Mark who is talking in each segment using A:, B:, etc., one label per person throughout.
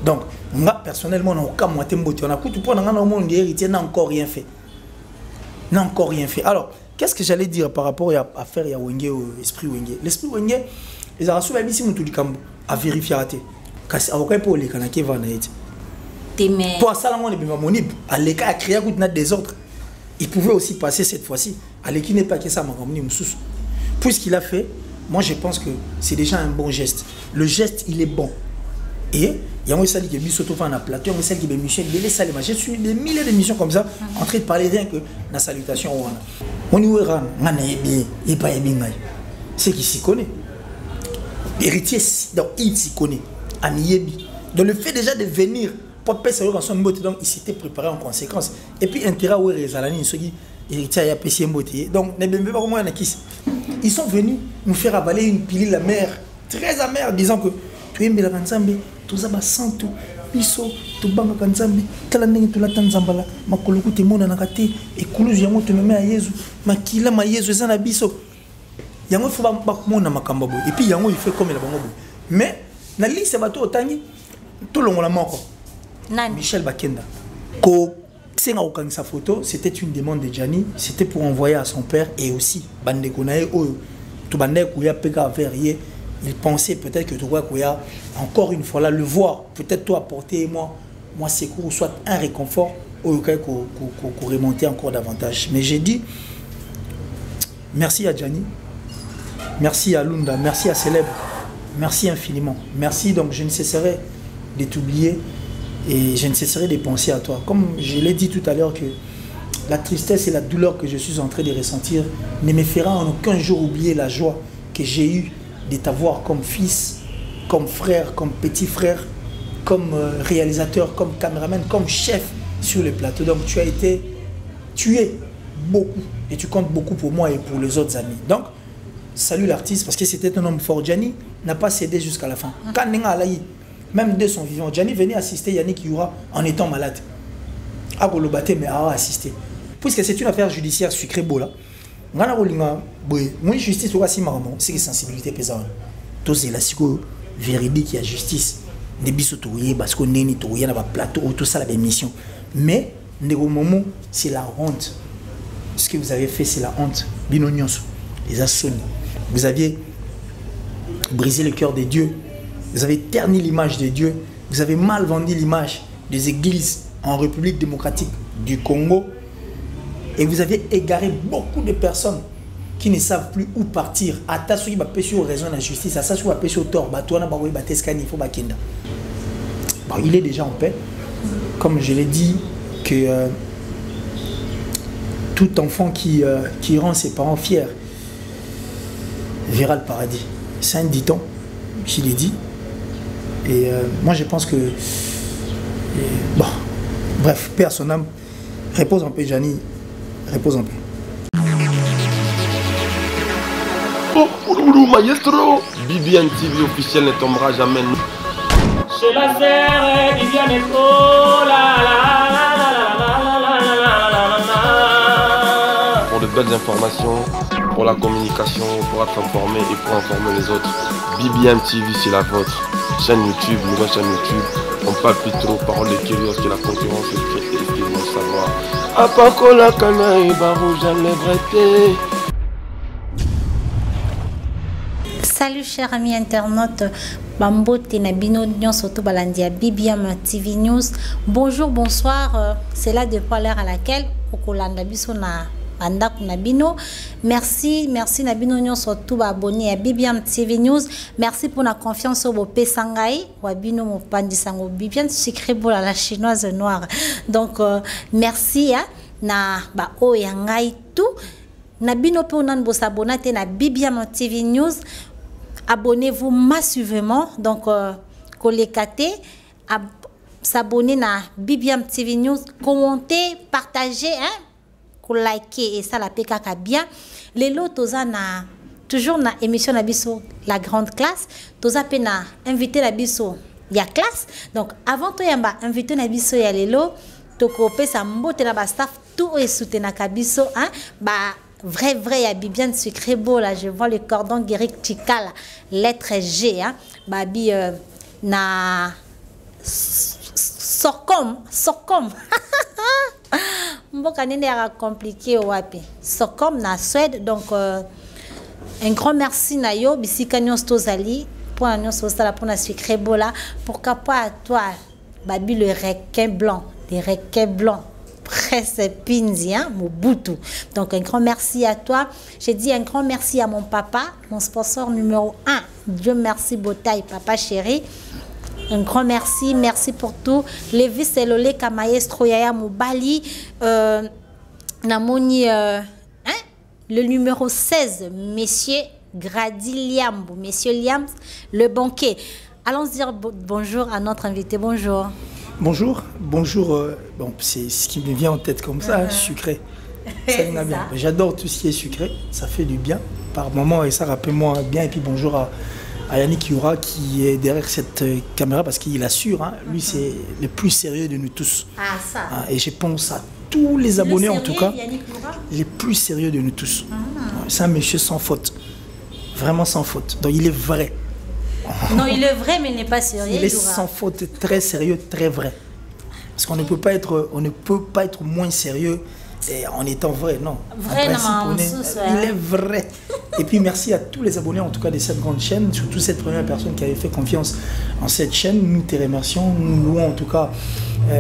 A: Donc, moi, personnellement, on a moitié mboté. On a tout pour dans monde héritier n'a encore rien fait. N'a encore rien fait. Alors, qu'est-ce que j'allais dire par rapport à faire ya Wenge au esprit Wenge? L'esprit Wenge, les arasou ba bisi mutu likambo à vérifier raté. Kasi avocat pour les kanake va na été. Pour ça, on est bien monib. À l'écart, à créer un désordre. Il pouvait aussi passer cette fois-ci. À l'équipe n'est pas que ça m'a ramené Moussous. Puisqu'il a fait, moi je pense que c'est déjà un bon geste. Le geste, il est bon. Et il y a un qui est mis surtout en plateau, il y a un qui est Michel, il est salé. J'ai suivi des milliers d'émissions comme ça, en train de parler rien que la salutation. On y verra, on est bien, il n'est pas bien. C'est qui s'y connaît. Héritier, donc il s'y connaît. Ami donc le fait déjà de venir pour passer dans son mot, donc il s'était préparé en conséquence. Et puis intérêt où les Alani, ceux qui héritier a payé un beauté. Donc ne même pas comment ils sont venus nous faire avaler une pilule amère, très amère, disant que tu aimes la Kanzambe, tout ça va sans tout, piso, tout banga Kanzambe, talaneng tout la Tanzambala, ma koloku te mona nakate, et koulou yango te me à Yezu, ma kila ma Yezu zana biso. Yango faut pas mona makambabo. Et puis yango il fait comme il a bon. Mais na liste bateau otani tout le monde la mort. Michel Bakenda. Ko senga okangisa photo, c'était une demande de Gianni, c'était pour envoyer à son père et aussi bande konae o to bande kuya peka vers hier. Il pensait peut-être que tu vois qu'il y a encore une fois là le voir, peut-être toi apporter moi secours, soit un réconfort au cas qu'on remonter encore davantage. Mais j'ai dit merci à Gianni, merci à Lunda, merci à Célèbre, merci infiniment. Merci, donc je ne cesserai de t'oublier et je ne cesserai de penser à toi. Comme je l'ai dit tout à l'heure que la tristesse et la douleur que je suis en train de ressentir ne me fera en aucun jour oublier la joie que j'ai eue de t'avoir comme fils, comme frère, comme petit frère, comme réalisateur, comme caméraman, comme chef sur le plateau. Donc tu es beaucoup et tu comptes beaucoup pour moi et pour les autres amis. Donc salut l'artiste parce que c'était un homme fort. Gianni n'a pas cédé jusqu'à la fin. Quand même de son vivant, Gianni venait assister Yannick Youra en étant malade. A Golobaté mais a assisté. Puisque c'est une affaire judiciaire sucrée beau là. Moi, justice, c'est une sensibilité pesante. Tout c'est la véridique, il y a justice. Des bisous, parce qu'on est il y a un plateau, tout ça, la mission. Mais, au moment, c'est la honte. Ce que vous avez fait, c'est la honte. Binonios, les assauts. Vous aviez brisé le cœur des dieux. Vous avez terni l'image des dieux. Vous avez mal vendu l'image des églises en République démocratique du Congo. Et vous avez égaré beaucoup de personnes qui ne savent plus où partir. Il est déjà en paix. Comme je l'ai dit, que tout enfant qui rend ses parents fiers verra le paradis. C'est un dicton qui l'est dit. Et moi je pense que... bon, bref, paix à son âme. Repose en paix, Gianni. Repose en paix.
B: Oh, maestro! Bibiane TV officiel ne tombera jamais.
C: Chez la serre, Bibiane est trop
B: pour de belles informations, pour la communication, pour être informé et pour informer les autres. Bibiane TV, c'est la vôtre. Chaîne YouTube, nouvelle chaîne YouTube. On parle plus trop, parole de curieux, que la concurrence est faite et qu'ils vont savoir. A pas qu'on la canaille, barou, j'allais bretter.
D: Salut chers amis internautes, Bambote Nabino Nyon surtout Balandia Bibiam TV News. Bonjour, bonsoir, c'est là depuis l'heure à laquelle Okolanda Biso na Andak Nabino. Merci Nabino Nyon surtout abonné à Bibiam TV News. Merci pour la confiance au Bopé Sangai, Wabino Mopandisango Bibiam secret pour la chinoise noire. Donc merci na ba o yangai tout. Nabino pe onan bo s'abonner na Bibiam TV News. Abonnez-vous massivement, donc collectez, s'abonner à Bibiam TV News, commentez, partagez, hein, likez et ça la PKK bien. Les lots na toujours na émission na biso la grande classe, toza pena invité la biso ya classe. Donc avant to yamba invité na biso ya lelo, to kopé sa mbote na ba staff tout et soutenir kabiso, hein, ba vrai, il y a Bibiane secret beau là, je vois le cordon guéric chical, lettre G, hein, babi na Socom. Mboka nene a compliqué wapi. Socom na Suède, donc un grand merci na yo bisika nyos tozali pour nyos osala pour na sucré bola. Pourquoi pas à toi babi le requin blanc, les requins blancs. Presse Pinzi, hein, Mobutu. Donc un grand merci à toi. J'ai dit un grand merci à mon papa, mon sponsor numéro 1. Dieu merci Botaï, papa chéri. Un grand merci, merci pour tout. Lévis Selole Kamaestro Yaya Moubali. Namoni, le numéro 16, Monsieur Grady Liambo, Monsieur Liam, le banquier. Allons dire bonjour à notre invité. Bonjour.
A: Bonjour, bonjour. Bon, c'est ce qui me vient en tête comme ça, sucré. Ça ira bien. J'adore tout ce qui est sucré, ça fait du bien par moment et ça rappelle-moi bien. Et puis bonjour à Yannick Youra qui est derrière cette caméra parce qu'il assure, hein, lui c'est le plus sérieux de nous tous.
D: Ah ça.
A: Et je pense à tous les abonnés
D: sérieux,
A: en tout cas,
D: les
A: plus sérieux de nous tous. C'est un monsieur sans faute, vraiment sans faute. Donc il est vrai.
D: Non, il est vrai, mais il n'est pas sérieux.
A: Il est sans faute, très sérieux, très vrai. Parce qu'on ne peut pas être moins sérieux en étant vrai, non.
D: Vrai,
A: il est vrai. Et puis merci à tous les abonnés, en tout cas de cette grande chaîne, surtout cette première personne qui avait fait confiance en cette chaîne. Nous te remercions, nous louons en tout cas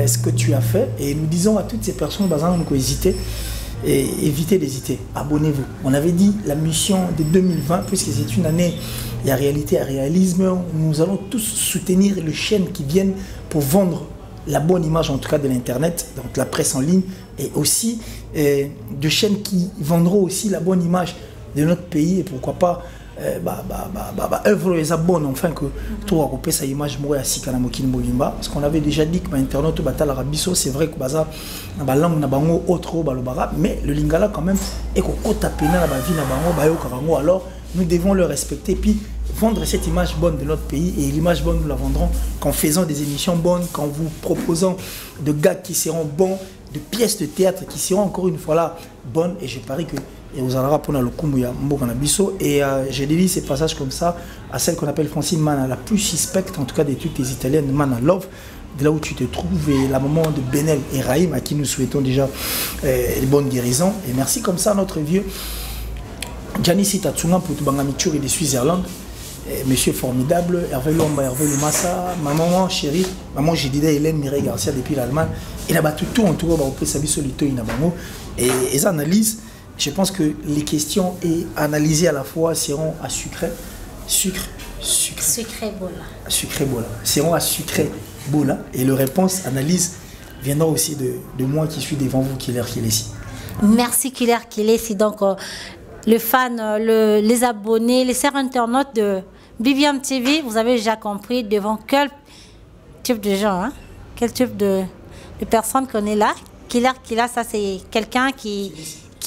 A: ce que tu as fait. Et nous disons à toutes ces personnes, évitez d'hésiter, abonnez-vous. On avait dit la mission de 2020, puisque c'est une année, il y a réalité, il y a réalisme, nous allons tous soutenir les chaînes qui viennent pour vendre la bonne image, en tout cas de l'internet, donc la presse en ligne, et aussi de chaînes qui vendront aussi la bonne image de notre pays, et pourquoi pas œuvre les abonnés, enfin que tout a coupé sa image moi à Sikana Mokini Molimba, parce qu'on avait déjà dit que l'internet au batal arabiso, c'est vrai que baza na langue na bango autre balobara, mais le lingala quand même est qu'on tapena la vie na bango bayo kavango, alors nous devons le respecter puis vendre cette image bonne de notre pays, et l'image bonne nous la vendrons qu'en faisant des émissions bonnes, qu'en vous proposant de gars qui seront bons, de pièces de théâtre qui seront encore une fois là bonnes, et je parie que et vous allez répondre à l'Okumbuya Mbokanabiso. Et j'ai dédié ces passages comme ça à celle qu'on appelle Francine Mana, la plus suspecte en tout cas des toutes les italiennes, Mana Love, de là où tu te trouves, et la maman de Benel et Raïm, à qui nous souhaitons déjà une bonne guérison. Et merci comme ça à notre vieux Giannis Tatsunga pour tout Bangamitur et de Suisse-Irlande. Monsieur formidable, Hervé Lomba, Hervé Lumassa, ma maman chérie, maman j'ai dit Hélène Mireille Garcia depuis l'Allemagne. Il a battu tout en tout cas, et les analyses. Je pense que les questions et analysées à la fois seront à sucré bola. Seront à sucré bola. Et les réponses, analyse viendra aussi de moi qui suis devant vous, Killer Kilesi.
D: Merci Killer Kilesi. Donc, les fans, les abonnés, les chers internautes de BBM TV, vous avez déjà compris devant quel type de gens, hein? Quel type de personnes qu'on est là. Killer, ça c'est quelqu'un qui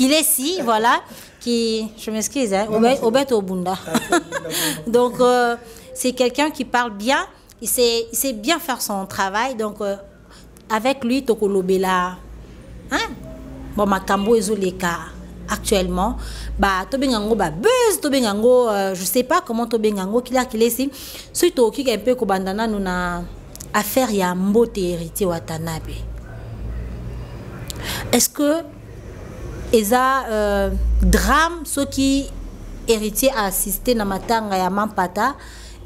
D: est ici, voilà, qui, je m'excuse, hein, Obet Obunda. Donc, c'est quelqu'un qui parle bien, il sait bien faire son travail, donc, avec lui, Tokolobela, hein, bon, Makambo Ezoleka, actuellement, bah, Tobengango, bah, buzz, Tobengango, je sais pas comment Tobengango, qu'il est ici, surtout, qui est un peu Kobandana, nous na affaire, il y a Mbote héritier Watanabe. Est-ce que eza drame ceux qui héritier a assisté na matanga ya Mampata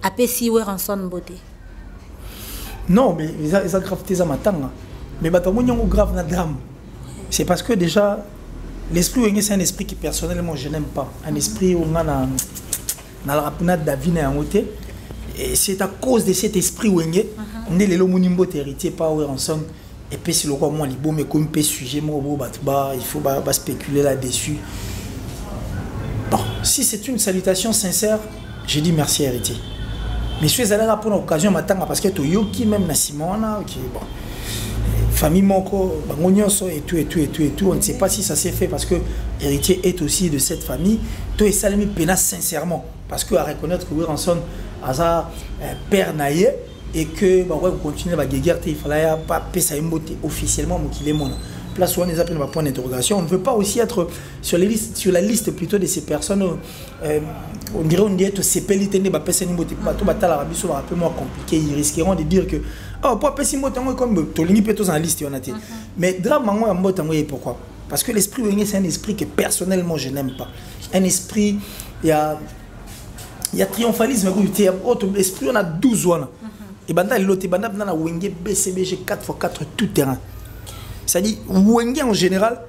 D: apesi we ranson beauté?
A: Non, mais ils ont grave tes matanga. Mais batamou nyongo grave na drame. C'est parce que déjà l'esprit wenge c'est un esprit qui personnellement je n'aime pas. Un esprit où on a na la rapuna David na ngote. Et c'est à cause de cet esprit wenge on est les lomunimbo héritier pas we ranson. Et puis c'est le quoi moi libo mais comme peu sujet moi il faut spéculer là-dessus. Bon, si c'est une salutation sincère, je dis merci héritier. Mais je suis allé là pour l'occasion matanga parce que Toyoki même na Simona qui bon famille moko bangonyoso et tout on ne sait pas si ça s'est fait parce que héritier est aussi de cette famille. Toi et Salami pena sincèrement parce que à reconnaître que Ranson asa père naïe et que bah ouais vous continuez à guéguer il fallait pas payer officiellement mon qu'il est mon place où on les appelle ma point d'interrogation. On ne veut pas aussi être sur la liste plutôt de ces personnes on dirait tout ces pelitene ba pesa ni moti pas tout batal arabi sur un peu moins compliqué, ils risqueront de dire que Oh, pour appeler si mbotango comme Tolingi peut tous en liste, on a dit. Mais drame mango à mbotango, pourquoi? Parce que l'esprit Wenge, c'est un esprit que personnellement je n'aime pas. Un esprit, il y a triomphalisme, il y a autre esprit, on a 12 ans. Et banda l'autre, banda na Wenge BCBG 4x4 tout terrain. C'est-à-dire Wenge en général,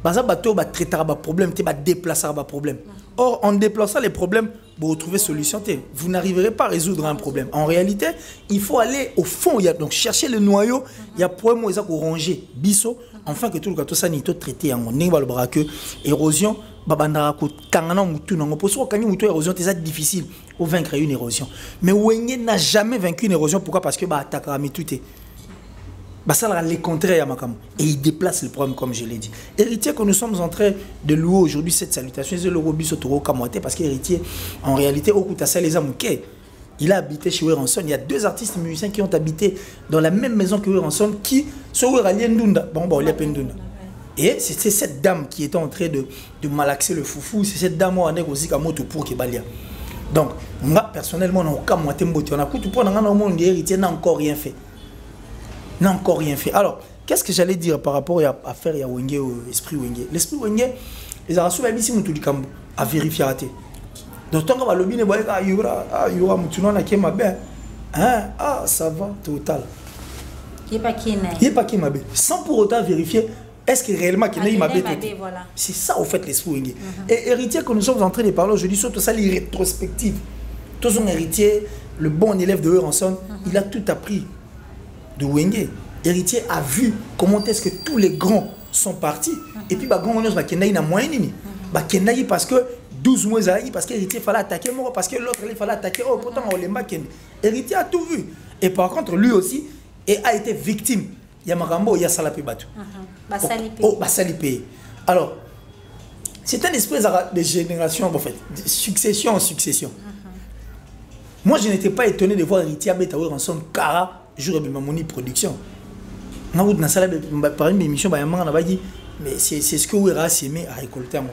A: baza bateau ba traiter ba problème, te ba déplacer ba problème. Or en déplaçant les problèmes, vous retrouvez solution. Vous n'arriverez pas à résoudre un problème. En réalité, il faut aller au fond, il y a donc chercher le noyau, il y a problème où ils ont rangé biso, enfin que tout le gâteau sanitaire traité en néval braque érosion, babanda ko kangana mutu nango pour so kanyi mutu érosion c'est difficile pour vaincre une érosion. Mais Wenge n'a jamais vaincu une érosion, pourquoi? Parce que ba attaque à mituté. Ça les contraires et il déplace le problème comme je l'ai dit. Héritier que nous sommes en train de louer aujourd'hui cette salutation, c'est le Robi Sotoro Kamote parce qu'héritier en réalité au Koutassa les Amouké, il a habité chez Weranson. Il y a deux artistes musiciens qui ont habité dans la même maison que Weranson qui sont Ndunda. Bon, il y a Ndunda. Et c'est cette dame qui était en train de malaxer le foufou, c'est cette dame qui a aussi Kamoto pour Kebalia. Donc moi personnellement on a Kamote Mbote, on a tout pour nous héritier n'a encore rien fait. N'a encore rien fait. Alors, qu'est-ce que j'allais dire par rapport à faire ya Wenge au esprit Wenge? L'esprit Wenge, les arasous même ici mutu dikambo à vérifier raté. Donc tant qu'on va le bien boire y aura mutu non qui m'a bien. Hein? Ah, ça va total.
D: Il pas qui n'est.
A: Il pas qui m'a bien. Sans pour autant vérifier est-ce que réellement qui n'est m'a bien.
D: Voilà.
A: C'est ça au fait l'esprit Wenge. Et héritier que nous sommes en train de parler aujourd'hui surtout ça les rétrospectives. Tout son héritier, le bon élève de Weranson, il a tout appris de Wenge. Héritier a vu comment est-ce que tous les grands sont partis. Et puis, grand on a Kendaï na moyen Kendaï parce que 12 mois parce que héritier fallait attaquer moi parce que l'autre il fallait attaquer. Oh, pourtant on les Kendi. Héritier a tout vu. Et par contre lui aussi a été victime. Il y a Marambo, il y a Salapi Batu. Oh, Basalipe. Alors, c'est un esprit de génération en fait, de succession en succession. Moi je n'étais pas étonné de voir héritier à Betaouer en son cara. Jour de ma production. Par une émission, mais c'est ce que Ouera a aimé à récolter à moi.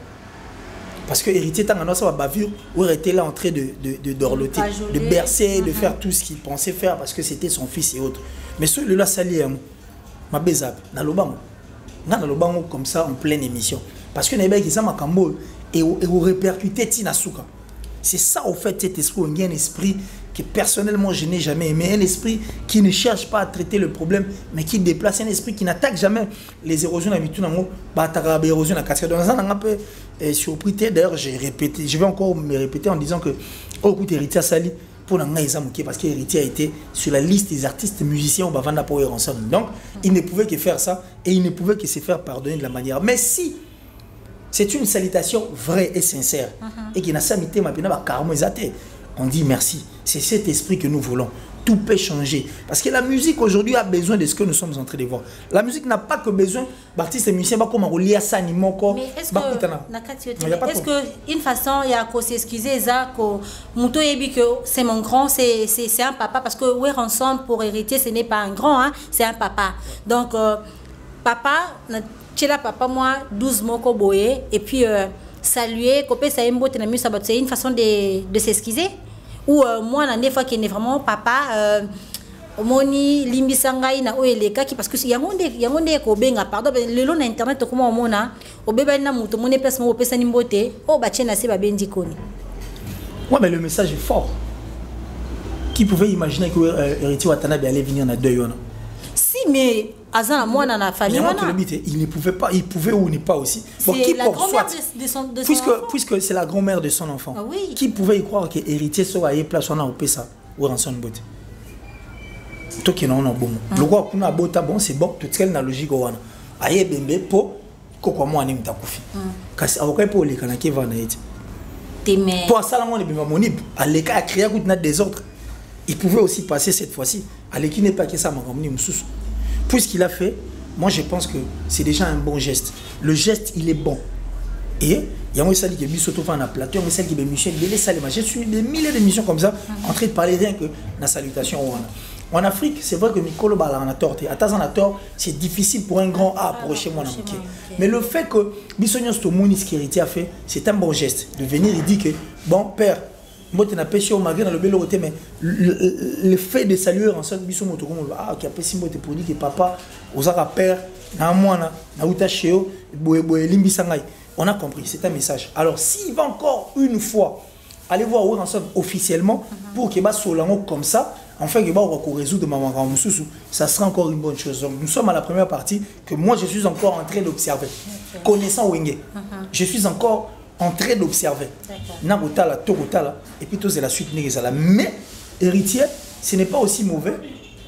A: Parce que héritier, tant que ça bavure, Ouera était là en train de dorloter, de bercer, de faire tout ce qu'il pensait faire parce que c'était son fils et autres. Mais celui-là, ça lié à moi. Ma bézab, dans le banc, comme ça en pleine émission. Parce que les mecs, ils ont un et vous répercutez Tinasuka. C'est ça, au fait, cet esprit, il y a un esprit que personnellement je n'ai jamais aimé, un esprit qui ne cherche pas à traiter le problème, mais qui déplace, un esprit qui n'attaque jamais les érosions d'habitude, l'érosion à cascade. Dans un peu surpris, d'ailleurs, je vais encore me répéter en disant que au coup d'héritier Sali, pour parce que l'héritier a été sur la liste des artistes musiciens au Bavanda pour ensemble. Donc, il ne pouvait que faire ça et il ne pouvait que se faire pardonner de la manière. Mais si c'est une salutation vraie et sincère et qui n'a pas mis ma pena carrément exaté, on dit merci. C'est cet esprit que nous voulons. Tout peut changer. Parce que la musique aujourd'hui a besoin de ce que nous sommes en train de voir. La musique n'a pas que besoin d'artistes et musiciens comme on lit à ça ni mon corps.
D: Mais est-ce que une façon il y a qu'à s'excuser ça que Mouto Yebi que c'est mon grand, c'est un papa parce que ouais ensemble pour hériter ce n'est pas un grand hein, c'est un papa. Donc papa là papa moi 12 mois ko boye et puis saluer copé ça c'est une façon de s'excuser. Ou moi na fois qui est vraiment papa moni limbisangai na oeleka qui parce que yangonde ko benga pardon le long internet comment mona obeba na muto moni place mo pesa nimbote o ba chena se ba bendi koni.
A: Ouais mais le message est fort. Qui pouvait imaginer que héritier Watanabe allait venir na deuil.
D: Si mais Azan moi dans la famille
A: il ne pouvait pas, il pouvait ou ne pas aussi.
D: Bon, qui la grand-mère de son enfant.
A: Puisque c'est la grand-mère de son enfant.
D: Ah, oui.
A: Qui pouvait y croire que héritier soit à place on a opé ça ou en son botte. Toi qui n'en a bon. Le roi qu'on a bota bon c'est bon toute quelle logique on a. Aye bembe po kokwa moi ni mtakufi. Kasi avocat pour les kanake va na eti. Pour ça là on est bien monib. Aleka a créé coup de désordre. Il pouvait aussi passer cette fois-ci. Aleki n'est pas que ça m'a ramené moussous. Puisqu'il a fait, moi je pense que c'est déjà un bon geste. Le geste, il est bon. Et il y a un qui est mis sur un plateau, il y a qui est Michel, j'ai suivi des milliers d'émissions comme ça, en train de parler rien que de la salutation. En Afrique, c'est vrai que Mikolo Bala en a tort. À tort, c'est difficile pour un grand A pour chez moi. Mais le fait que Bissonios Tomouni, ce qu'héritier a fait, c'est un bon geste. De venir et dire que, bon, père, Mbote na pêché au malgré dans le bel côté, mais le fait de saluer ensemble, biso moto comme ah qui a pêché mbote pour dire que papa, osaka père, na mwana, na uta cheo, boye limbi sangai. On a compris, c'est un message. Alors s'il va encore une fois aller voir où ensemble officiellement pour que bas solango comme ça, enfin que bah on va résoudre ma maman mususu, ça sera encore une bonne chose. Donc nous sommes à la première partie que moi je suis encore en train d'observer, connaissant Wenge, je suis encore en train d'observer. Nakotala, Tokotala, et puis tout c'est la suite Negezala. Mais héritier, ce n'est pas aussi mauvais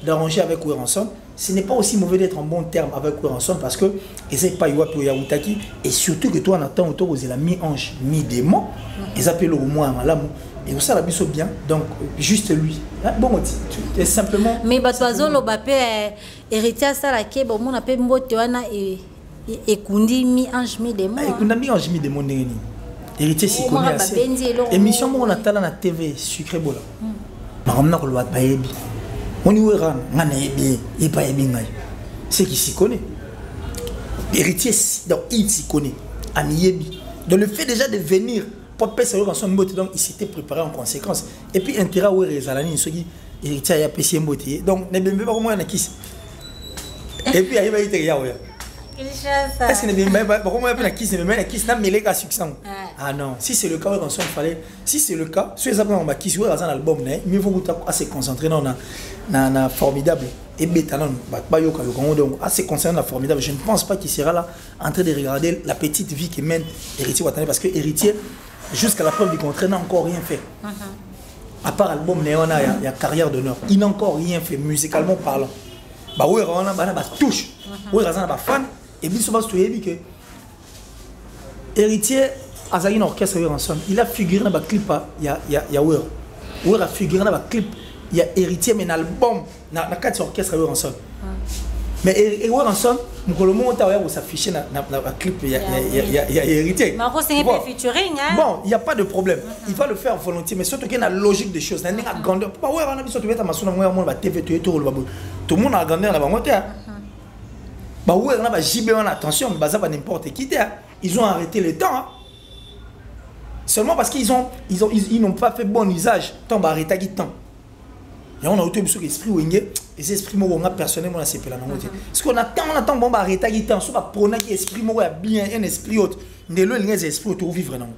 A: d'arranger avec Oueranson. Ce n'est pas aussi mauvais d'être en bon terme avec Oueranson parce que c'est pas Iwapi Yaoutaki et surtout que toi en attendant autour de la mi-ange, mi-démon, ils appellent au moins à l'amour. Et ça la biso bien, donc juste lui. Bon, c'est simplement.
D: Mais Batoazo Lobapé héritier ça la ke bon on appelle Mbotewana et Kundi mi-ange, mi-démon.
A: Kundi mi-ange, mi-démon neni. Héritier s'y connaît assez. Émission on a talent à TV sucré bola. Maramna ko lwa baebi. On y verra ngana yebi et pas yebi ngai. C'est qui s'y connaît. Héritier donc il s'y connaît. Ami yebi. Donc le fait déjà de venir pour passer sur son mbote donc il s'était préparé en conséquence. Et puis intérêt où rezalani ce qui héritier a pêché mbote. Donc ne bembe pas comment na kiss. Et puis il va y ya ouais. Est-ce que ne bembe pas comment on na kiss ne bembe na kiss na mêlé ka succès. Ah non, si c'est le cas où il fallait si c'est le cas, si ça prend ma kiss ou dans un album mieux faut assez concentrer dans na formidable et bétalan ba yoka le Congo donc assez concernant la formidable. Je ne pense pas qu'il sera là en train de regarder la petite vie que mène héritier Watanabe parce que héritier jusqu'à la preuve du contraire n'a encore rien fait. À part l'album Néona, il y a carrière d'honneur. Il n'a encore rien fait musicalement parlant. Bah ouais, on a bah touche. Ouais, on a bah fan et puis souvent tu dis que héritier Azali un orchestre ensemble. Il a figuré dans le clip il y a ouais a figuré dans le clip il y a héritier mais dans l'album dans quatre orchestres ensemble. Mais et ensemble le moment où s'afficher dans le clip il y a héritier.
D: Mais encore c'est un featuring hein.
A: Bon, il y a pas de problème. Il va le faire volontiers mais surtout qu'il y a la logique des choses, la grandeur. Pas ouais on a besoin de mettre ma sonne moi on va TV tout le monde a grandeur là-bas moi bah ouais on a ba JB en attention mais ça va n'importe qui ils ont arrêté le temps. Seulement parce qu'ils n'ont pas fait bon usage tant bah arrêter qui temps. Et on a auto sur l'esprit Wenge et ces esprits moi on a personnellement la CP là parce qu'on attend bon bah arrêter qui temps soit pas prôner qui esprit moi bien un esprit autre ne le les esprits autour vivre non.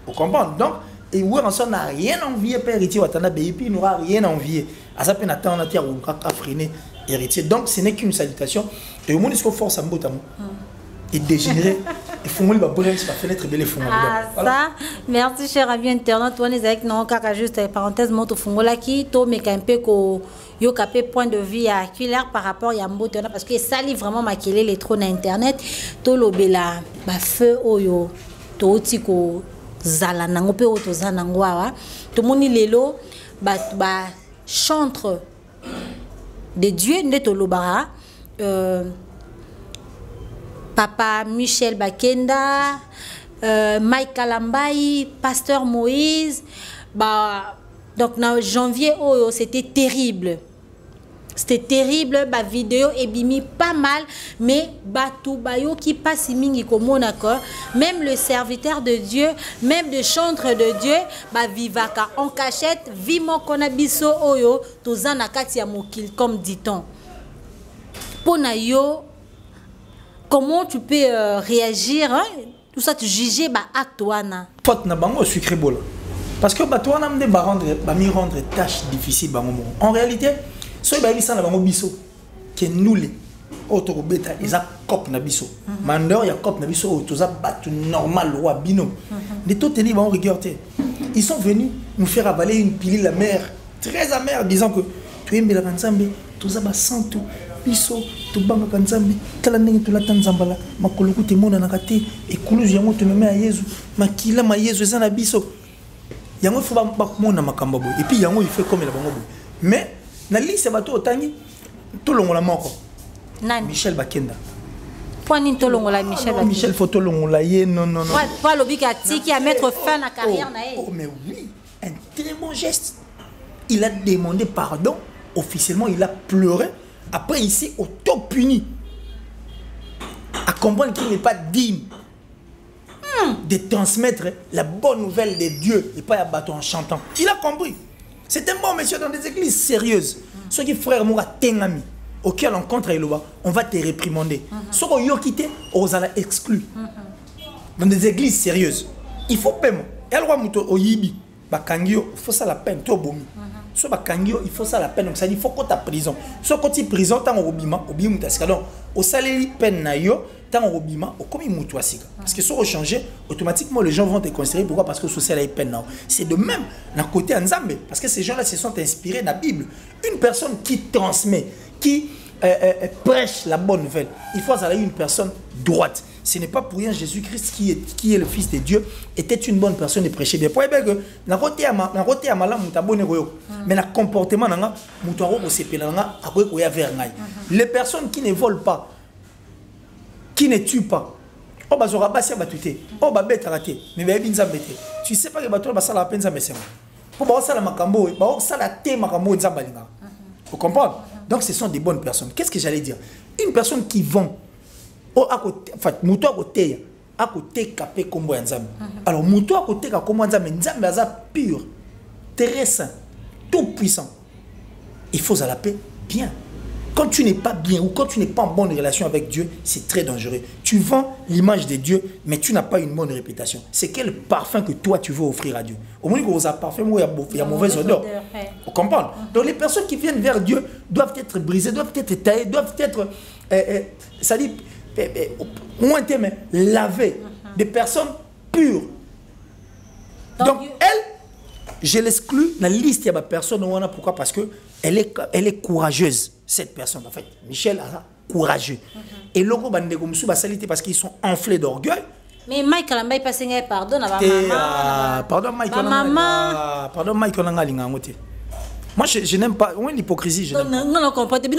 A: Vous comprenez donc et ouais ensemble n'a rien envié père héritier Watanabe et puis il n'aura rien envié à ça peine attendre la terre ou à freiner héritier donc ce n'est qu'une salutation et au monde il faut force à mbota et dégénérer il faut moi la fenêtre belle fond
D: ça merci cher ami internaute on est avec non kaka juste parenthèse moto fungola qui to meka un peu ko yo capé point de vue à clair par rapport ya mbote parce que ça livre vraiment maquiller les trônes internet to lobela ba feu oyo to tiko zala nango pe oto zanango wa to moni lelo ba chantre de Dieu ndeto lobara Papa Michel Bakenda, Mike Kalambai, Pasteur Moïse. Donc, en janvier, c'était terrible. C'était terrible. La vidéo est bimi pas mal. Mais, tout bayo qui passe mingi comme on accord. Même le serviteur de Dieu, même le chantre de Dieu, vivaka en cachette, vimo konabiso oyo, tozan akati ya mokil, comme dit-on. Pona yo, comment tu peux réagir hein? Tout ça tu juger acte wana
A: faute na bango sucré bola parce que batouana me ba rendre tâche difficile bango en réalité so ba bisa na bango biso ke nule auto beta isa cop na biso mandeur ya cop na biso auto za batu normal roi bino de tout tenir bango regarder ils sont venus nous faire avaler une pilule amère très amère disant que tu aimes la Nzambe tout ça ba santo biso to banga kanzambe kala ndenge to lata nzambala makoluku te mona na kate ekuluzu yango to meme ya Yesu makila ma Yesu eza na biso yango faut ba mona makamba boy et puis yango il fait comme la bango boy mais na liste bato otangi to longola moko
D: nani
A: Michel Bakenda
D: point to longola Michel Bakenda
A: Michel photo longola ye non
D: pas lobika tiki à mettre fin à carrière na
A: oh mais oui un très bon geste il a demandé pardon officiellement il a pleuré. Après, il s'est auto-puni. À comprendre qu'il n'est pas digne. de transmettre la bonne nouvelle de Dieu et pas à bateau en chantant. Il a compris. C'est un bon monsieur dans des églises sérieuses. Ceux qui frère Moura Tengami, auquel on contre on va te réprimander. Ceux qui ont quitté, on va exclure. Dans des églises sérieuses. Il faut paiement. Et alors, il faut ça la peine. So bakangio il faut ça la peine donc ça dit faut qu'on ta prison so quand tu prison tant au bima donc au salaire peine na yo tant au bima au comme mutu asika parce que so changer automatiquement les gens vont te considérer pourquoi parce que social est peine. C'est de même d'un côté Nzambe parce que ces gens-là se sont inspirés de la Bible. Une personne qui transmet, qui prêche la bonne nouvelle, il faut avoir une personne droite. Ce n'est pas pour rien Jésus-Christ qui est le Fils de Dieu était une bonne personne de prêcher bien. Pour que na côté à malam mutabone royo mais na comportement nanga mutaro ko sepela nga akoy ko ya vers ngai. Les personnes qui ne volent pas, qui ne tuent pas, oh bazora basia batute, oh babeta raté, mais baby nzambete. Tu sais pas que bato ba sala penza mesema. Pour ba sala makambo, ba sala te makambo nzambalinga. Vous comprenez? Donc ce sont des bonnes personnes. Qu'est-ce que j'allais dire? Une personne qui vend à côté, en fait, muto à côté capé comme Nzambe. Alors muto à côté comme Nzambe, Nzambe est pur, très saint, tout puissant. Il faut à la paix bien. Quand tu n'es pas bien ou quand tu n'es pas en bonne relation avec Dieu, c'est très dangereux. Tu vends l'image de Dieu, mais tu n'as pas une bonne réputation. C'est quel parfum que toi tu veux offrir à Dieu? Au moins, il y a un parfum où il y a mauvaise odeur. Vous comprenez? Donc les personnes qui viennent vers Dieu doivent être brisées, doivent être taillées, doivent être, ça dit, moins laver des personnes pures. Donc elle, je l'exclus dans la liste de la personne. Pourquoi? Parce que elle est courageuse, cette personne. En fait, Michel est courageux. Et logo bandego musu basalité parce qu'ils sont enflés d'orgueil.
D: Mais Mike Alamba passe pardon à maman.
A: Pardon Mike. Pardon Mike Olangalinga ngote. Moi, je n'aime pas l'hypocrisie. Je n'aime pas.
D: Non, non, comprends. Tu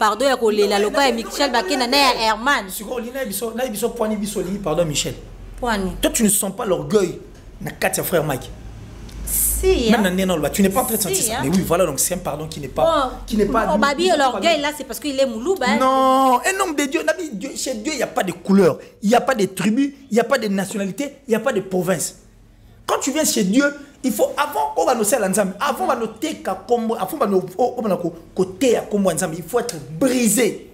D: pardon, la local Michel Bakena Herman.
A: Pardon, Michel. Toi, tu ne sens pas l'orgueil de Katia frère Mike.
D: Si.
A: Tu n'es pas en train de sentir ça. Mais oui, voilà, donc c'est un pardon qui n'est pas.
D: L'orgueil là, c'est parce qu'il est moulou.
A: Non, un homme de Dieu. Chez Dieu, il n'y a pas de couleur, il n'y a pas de tribu, il n'y a pas de nationalité, il n'y a pas de province. Quand tu viens chez Dieu, il faut avant qu'on va nous faire l'ensemble, avant qu'on va noter il faut être brisé.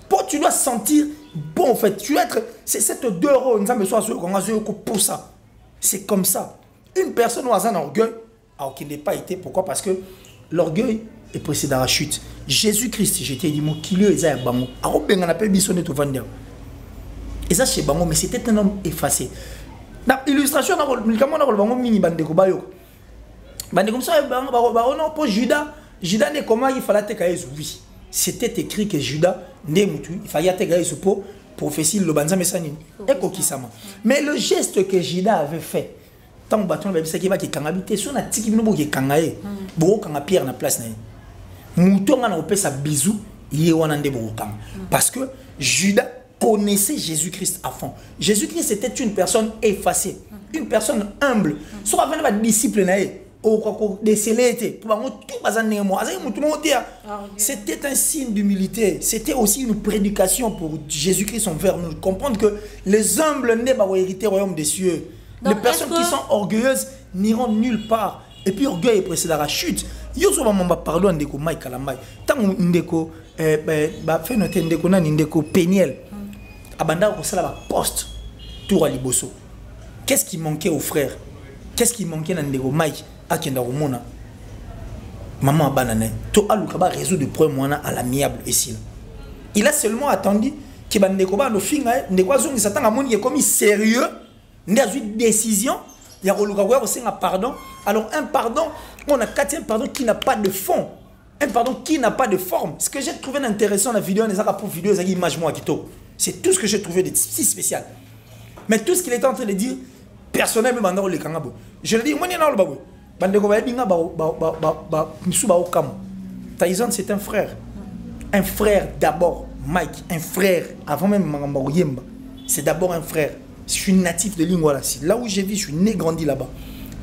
A: Pour tu dois sentir bon en fait, tu dois être c'est cette 2 euros pour ça. C'est comme ça. Une personne qui a un orgueil, alors qu'il n'est pas été, pourquoi? Parce que l'orgueil est précédent à la chute. Jésus-Christ, je t'ai dit, mon kilo est à Bango. Alors, on appelle Bissonnet au Vendeur. Et ça, c'est Bango, mais c'était un homme effacé. Dans l'illustration, on a mini bandeko bayo. Bandeko ça pour Judas, Judas n'est comment il fallait te oui. C'était écrit que Judas n'est mutu, il fallait te pour prophétie le banza mesanini. Et kokisama. Mais le geste que Judas avait fait, tant bâton le qui va qui kangabité sur na tiki bino qui kangaye, boko kanga pierre na place na. Mouton na opé sa bisou, yé wana nde boko kanga. Parce que Judas connaissait Jésus-Christ à fond. Jésus-Christ était une personne effacée, une personne humble. Soit avec les disciples, c'était un signe d'humilité. C'était aussi une prédication pour Jésus-Christ envers nous. Comprendre que les humbles ne vont pas hériter le royaume des cieux. Donc, les personnes qui sont orgueilleuses n'iront nulle part. Et puis orgueil est précédent à la chute. Yoso mamba pardon ndeko Mike Alambai. Tant ndeko fait noter ndeko na ndeko Peniel. Abanda ko sala ba poste tour à liboso. Qu'est-ce qui manquait aux frères? Qu'est-ce qui manquait dans ndeko Mike akenda romona? Maman abanane. To aluka ba résoudre le problème à l'amiable ici. Il a seulement attendu que bandeko ba no finga ndeko azongi satanga moni comme sérieux, ndazu décision. Il y a un pardon. Alors un pardon, on a quatre un pardon qui n'a pas de fond. Un pardon qui n'a pas de forme. Ce que j'ai trouvé intéressant dans la vidéo, c'est tout ce que j'ai trouvé de si spécial. Mais tout ce qu'il était en train de dire, personnellement, je le dis, Tyson, c'est un frère. Un frère d'abord, Mike, un frère, avant même Magambo Yemba. C'est d'abord un frère. Je suis natif de Lingwala. Là où j'ai vécu, je suis né, grandi là-bas.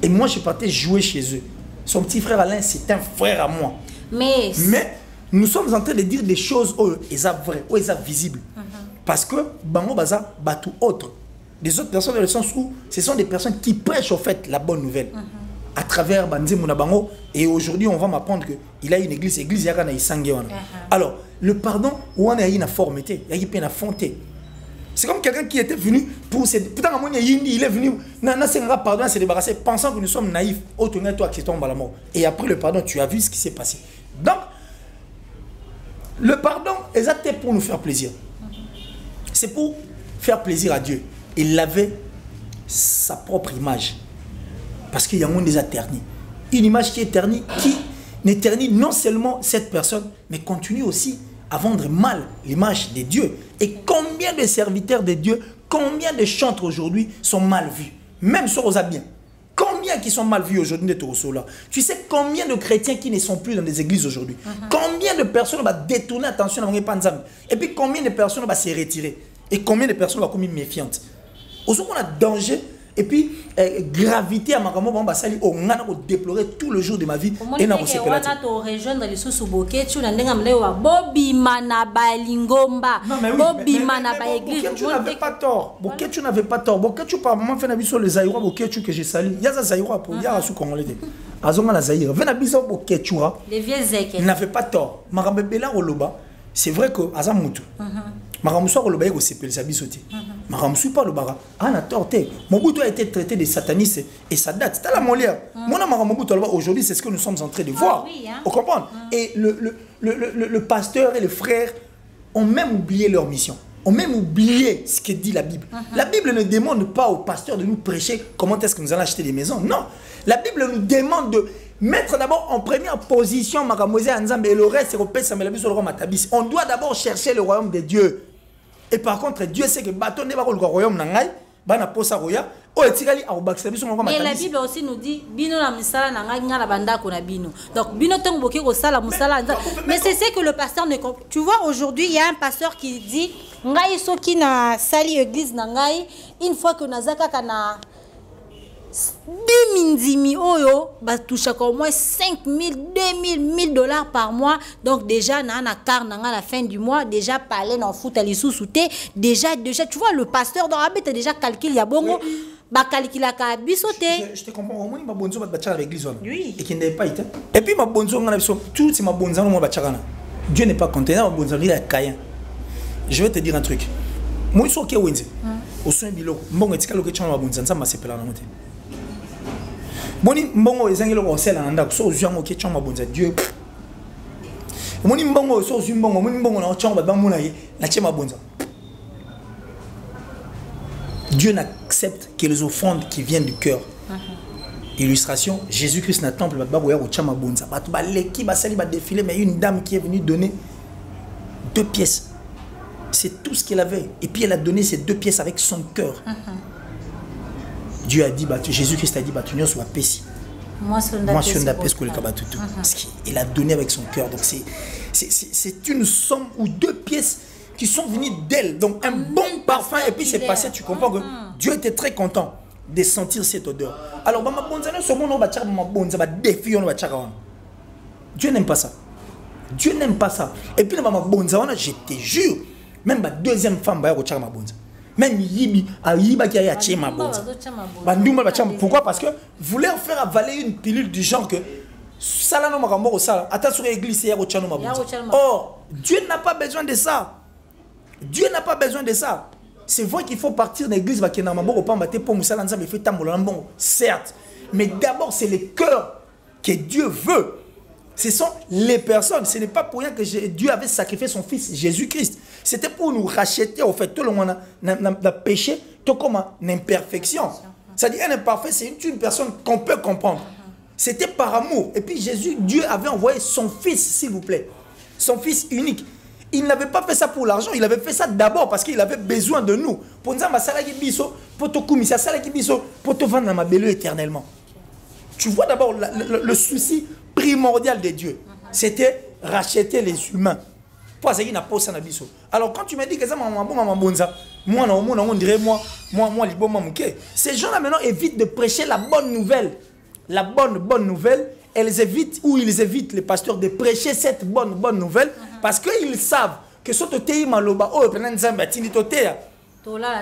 A: Et moi, je partais jouer chez eux. Son petit frère Alain, c'est un frère à moi. Mais nous sommes en train de dire des choses où ils sont vraies, où ils sont visibles. Parce que Bango Baza bat tout autre. des autres personnes dans le sens où ce sont des personnes qui prêchent au fait la bonne nouvelle. À travers Banzi Mounabango. Et aujourd'hui, on va m'apprendre qu'il a une église. L'église, il y a une sangue. Alors, le pardon, où on a une forme, il y a une fonté. C'est comme quelqu'un qui était venu pour se... Putain, il est venu, pardon, à se débarrasser, pensant que nous sommes naïfs. Oh, toi, qui tombe à la mort. Et après le pardon, tu as vu ce qui s'est passé. Donc, le pardon, c'est pour nous faire plaisir. C'est pour faire plaisir à Dieu. Il avait sa propre image. Parce qu'il y a un monde déjà terni. Une image qui est ternie, qui n'éternit non seulement cette personne, mais continue aussi à vendre mal l'image de Dieu. Et combien de serviteurs de Dieu, combien de chantres aujourd'hui sont mal vus, même sur aux bien. Combien qui sont mal vus aujourd'hui de Torosola. Tu sais combien de chrétiens qui ne sont plus dans les églises aujourd'hui. Combien de personnes vont détourner attention à mon panzam. Et puis combien de personnes vont se retirer. Et combien de personnes vont commettre méfiantes. Aujourd'hui, on a danger. Et puis, gravité à Makamo Bambasali, on a déplorer tout le jour de ma vie. Et on a
D: rejoindre les sous-boquets, tu n'as pas Bobby Manabalingomba, Bobby Manabaéglise.
A: Tu n'avais pas tort. Boquet, tu n'avais pas tort. Boquet, tu parles, moi, fais la sur les Aïrois, Boquet, tu que j'ai sali. Il y a des Aïrois pour dire à ce qu'on l'a dit. Azonga la Zaïre. Venez à Bisa, Boquet, tu vois.
D: Les vieux zèques.
A: Il n'avait pas tort. Marabébéla Oloba, c'est vrai que Azamoutou. Maramoussoir au Lobaïgo s'appelle Sabisoté. Maramoussoir pas le bara. Ah, n'a torté. Mobutu a été traité de sataniste et ça date. C'est la molière. Moi, Maramobutu, aujourd'hui, c'est ce que nous sommes en train de voir. Vous comprenez? Et le pasteur et le frère ont même oublié leur mission. Ont même oublié ce que dit la Bible. La Bible ne demande pas au pasteur de nous prêcher comment est-ce que nous allons acheter des maisons. Non. La Bible nous demande de mettre d'abord en première position Maramosé Anzambe et le reste, on doit d'abord chercher le royaume de Dieu. Et par contre, Dieu sait que bâton n'est pas le royaume nangai, bana posa roya.
D: Mais la Bible aussi nous dit bino na misala nangai ngala banda ko na bino. Donc bino tong boki ko sala musala. Mais c'est ce que le pasteur ne comprend. Tu vois, aujourd'hui, il y a un pasteur qui dit ngai soki na sali église nangai, une fois que nazaka kana 10 000 oyo, bah touche au moins 5 000, 2 000, 1 000 dollars par mois. Donc déjà, na carte à la fin du mois, déjà parler dans foot à sous-souté, déjà, tu vois, le pasteur dans la bête a déjà calculé, il y a bon, bah calculer à bisoté.
A: Je te comprends, au moins, ma bonzo va bâtir avec l'église.
D: Oui.
A: Et qui n'est pas été. Et puis ma bonzo, tout c'est ma bonzo, moi bâtir. Dieu n'est pas content, ma bonzo, il est caïen. Je vais te dire un truc. Moi, je suis ok, Wendy. Au sein de l'eau, bon, et tu as le question, ma bonzo, ça m'a séparé la montée. Boni mbongo ezangelo ko sela nanda so zwango ke chama bonza Dieu. Moni mbongo so zumbongo moni mbongo na chama ba mona ye na chema bonza. Dieu n'accepte que les offrandes qui viennent du cœur. Illustration, Jésus-Christ na temple ba boya ko chama bonza. Ba to ba leki ba sali ba défilé mais une dame qui est venue donner 2 pièces. C'est tout ce qu'elle avait et puis elle a donné ces 2 pièces avec son cœur. Dieu a dit, Jésus-Christ a dit, tu n'as pas péché. Moi, je ne pas parce qu'il a donné avec son cœur. Donc, c'est une somme ou 2 pièces qui sont venues d'elle. Donc, un bon parfum. Et puis, c'est passé. Tu comprends que Dieu était très content de sentir cette odeur. Alors, Dieu n'aime pas ça. Dieu n'aime pas ça. Et puis, je te jure, même ma deuxième femme va y ma bonza. Même Yibi, qui a acheté ma bonne. Pourquoi? Parce que vous voulez faire avaler une pilule du genre que ça n'a pas de ça. Attention à l'église, il y a autre chose. Or, Dieu n'a pas besoin de ça. Dieu n'a pas besoin de ça. C'est vrai qu'il faut partir de l'église, certes. Mais d'abord, c'est le cœur que Dieu veut. Ce sont les personnes. Ce n'est pas pour rien que Dieu avait sacrifié son fils Jésus-Christ. C'était pour nous racheter, au fait, tout le monde a péché, tout comme une imperfection. C'est-à-dire, un imparfait, c'est une personne qu'on peut comprendre. C'était par amour. Et puis Dieu avait envoyé son fils, s'il vous plaît. Son fils unique. Il n'avait pas fait ça pour l'argent, il avait fait ça d'abord parce qu'il avait besoin de nous. Pour nous dire, pour te vendre ma belle éternellement. Tu vois d'abord le souci primordial de Dieu. C'était racheter les humains. Alors quand tu me dis que ça on dirait moi ces gens-là maintenant évitent de prêcher la bonne nouvelle. La bonne nouvelle, ils évitent les pasteurs de prêcher cette bonne nouvelle parce qu'ils savent que ce que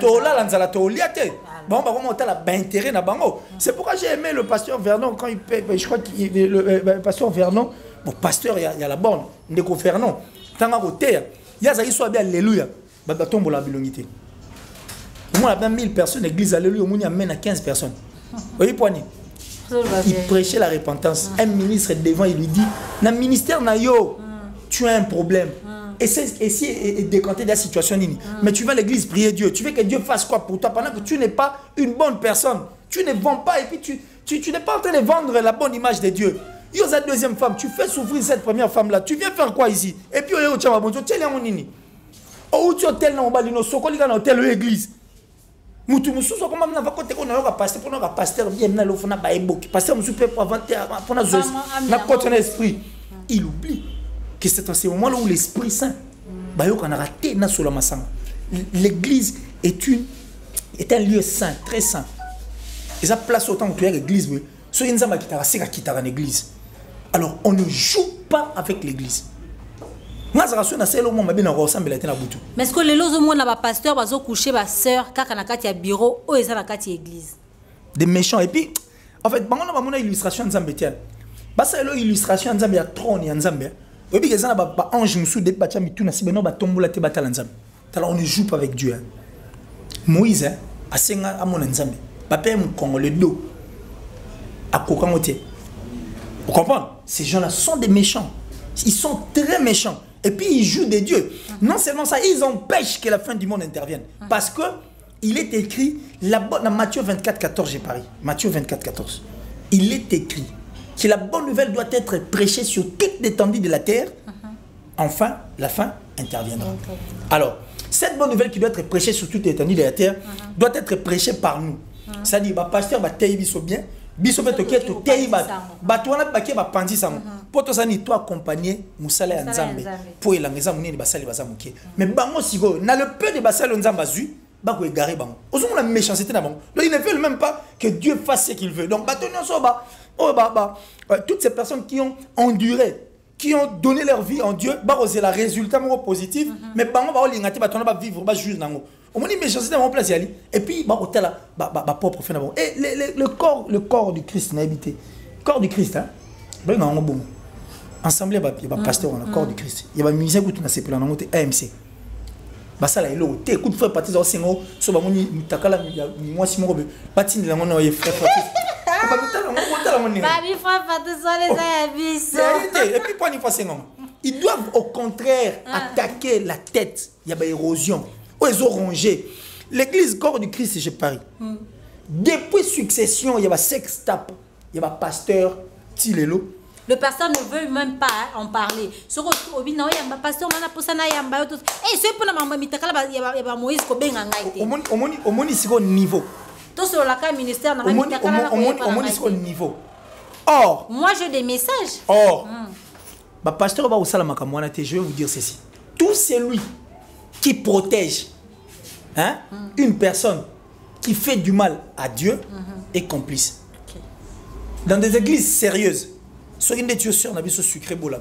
A: Tola lanzala toliate. Bon, bah comment t'as la intérêt na bango. C'est pourquoi j'ai aimé le pasteur Vernon quand il paie. Je crois que le pasteur Vernon, bon pasteur il y a la borne, Ndeko Vernon. Tanga côté, il y a ça qui soit bien alléluia. Bah tombe la bilongité. Moi là 1000 personnes église alléluia, on y amène à 15 personnes. Vous voyez poignet. Il prêchait la repentance. Un ministre devant, il lui dit, dans le ministère na yo, tu as un problème. Essaye de décanter de la situation. Mais tu vas à l'église prier Dieu. Tu veux que Dieu fasse quoi pour toi pendant que tu n'es pas une bonne personne. Tu ne vends pas et puis tu n'es pas en train de vendre la bonne image de Dieu. Il y a cette deuxième femme. Tu fais souffrir cette première femme-là. Tu viens faire quoi ici? Et puis, tu es tu es là, l'église. Mutu mususu comment na vakote ko na pasteur pour na pasteur bien na lo fona ba eboki pasteur musu peut pour inventer pour na zosi na côté na esprit il oublie que c'est en ce moment là où l'Esprit Saint ba yo kana raté na solo masanga. L'église est un lieu saint, très saint. Et ça place autant que tu es l'église oui so inzamba kitara seka kitara na église. Alors on ne joue pas avec l'église. Mais
D: est-ce que les lots na pasteur bazo coucher ba sœur kaka na kati ya bureau ou eza na kati ya église
A: des méchants et puis en fait bango na ba mona illustration nzambe tia basa elo illustration nzambe ya trône ya nzambe et puis eza na ba ange musu de ba tia mituna sibeno ba tombola te batala nzambe tala on ne joue pas avec Dieu hein. Moïse asenga amona nzambe ba pe mu Congo le dos a kokangote. Vous comprenez? Ces gens-là sont des méchants. Ils sont très méchants. Et puis ils jouent des dieux. Non seulement ça, ils empêchent que la fin du monde intervienne. Parce que il est écrit, dans Matthieu 24, 14, j'ai parlé. Matthieu 24, 14. Il est écrit que la bonne nouvelle doit être prêchée sur toute l'étendue de la terre. Enfin, la fin interviendra. Alors, cette bonne nouvelle qui doit être prêchée sur toute l'étendue de la terre doit être prêchée par nous. C'est-à-dire, le pasteur va tailler bien. Biso beto keto teiba batwana baké ba pandi sango poto sani to accompagner musala ya nzambe po elangeza munene basali bazamuke mais bango sigo na le peu de basali nzamba zu ba ko égarer bango ozongo la méchanceté na bango donc ils ne veulent même pas que Dieu fasse ce qu'il veut donc batonyo so toutes ces personnes qui ont enduré qui ont donné leur vie en Dieu ba oser la résultat positif mais bango ba olingati batona ba vivre ba juge nango. On dit méchanceté dans mon place et puis bah hôtel bah propre fait d'abord et le corps du Christ n'a habité corps du Christ hein ben non bon ensemble bah pasteur on a corps du Christ il y a musicien qui na sepela na monter AMC bah ça là il est écoute frère partir au singo so ba moni mutakala moi si mon robe patine la mon frère et puis pas une fois singo ils doivent au contraire attaquer la tête il y a érosion. Ils ont rongé. L'église corps du Christ, je parie. Depuis succession, il y a sex tap, il y a pasteur Tilelo.
D: Le pasteur ne veut même pas en parler. Ce que il y a pasteur mana posana yamba et c'est pour la maman mitakala il y a Moïse ko benga ngaite.
A: Au moni siko niveau.
D: Tout sur la cas ministère na mitakala
A: au moni siko niveau. Or,
D: moi j'ai des messages.
A: Or, pasteur ba osala makamwana te, je vais vous dire ceci. Tout celui qui protège une personne qui fait du mal à Dieu est complice. Dans des églises sérieuses, ceux qui ne tuent sur la sucré bola.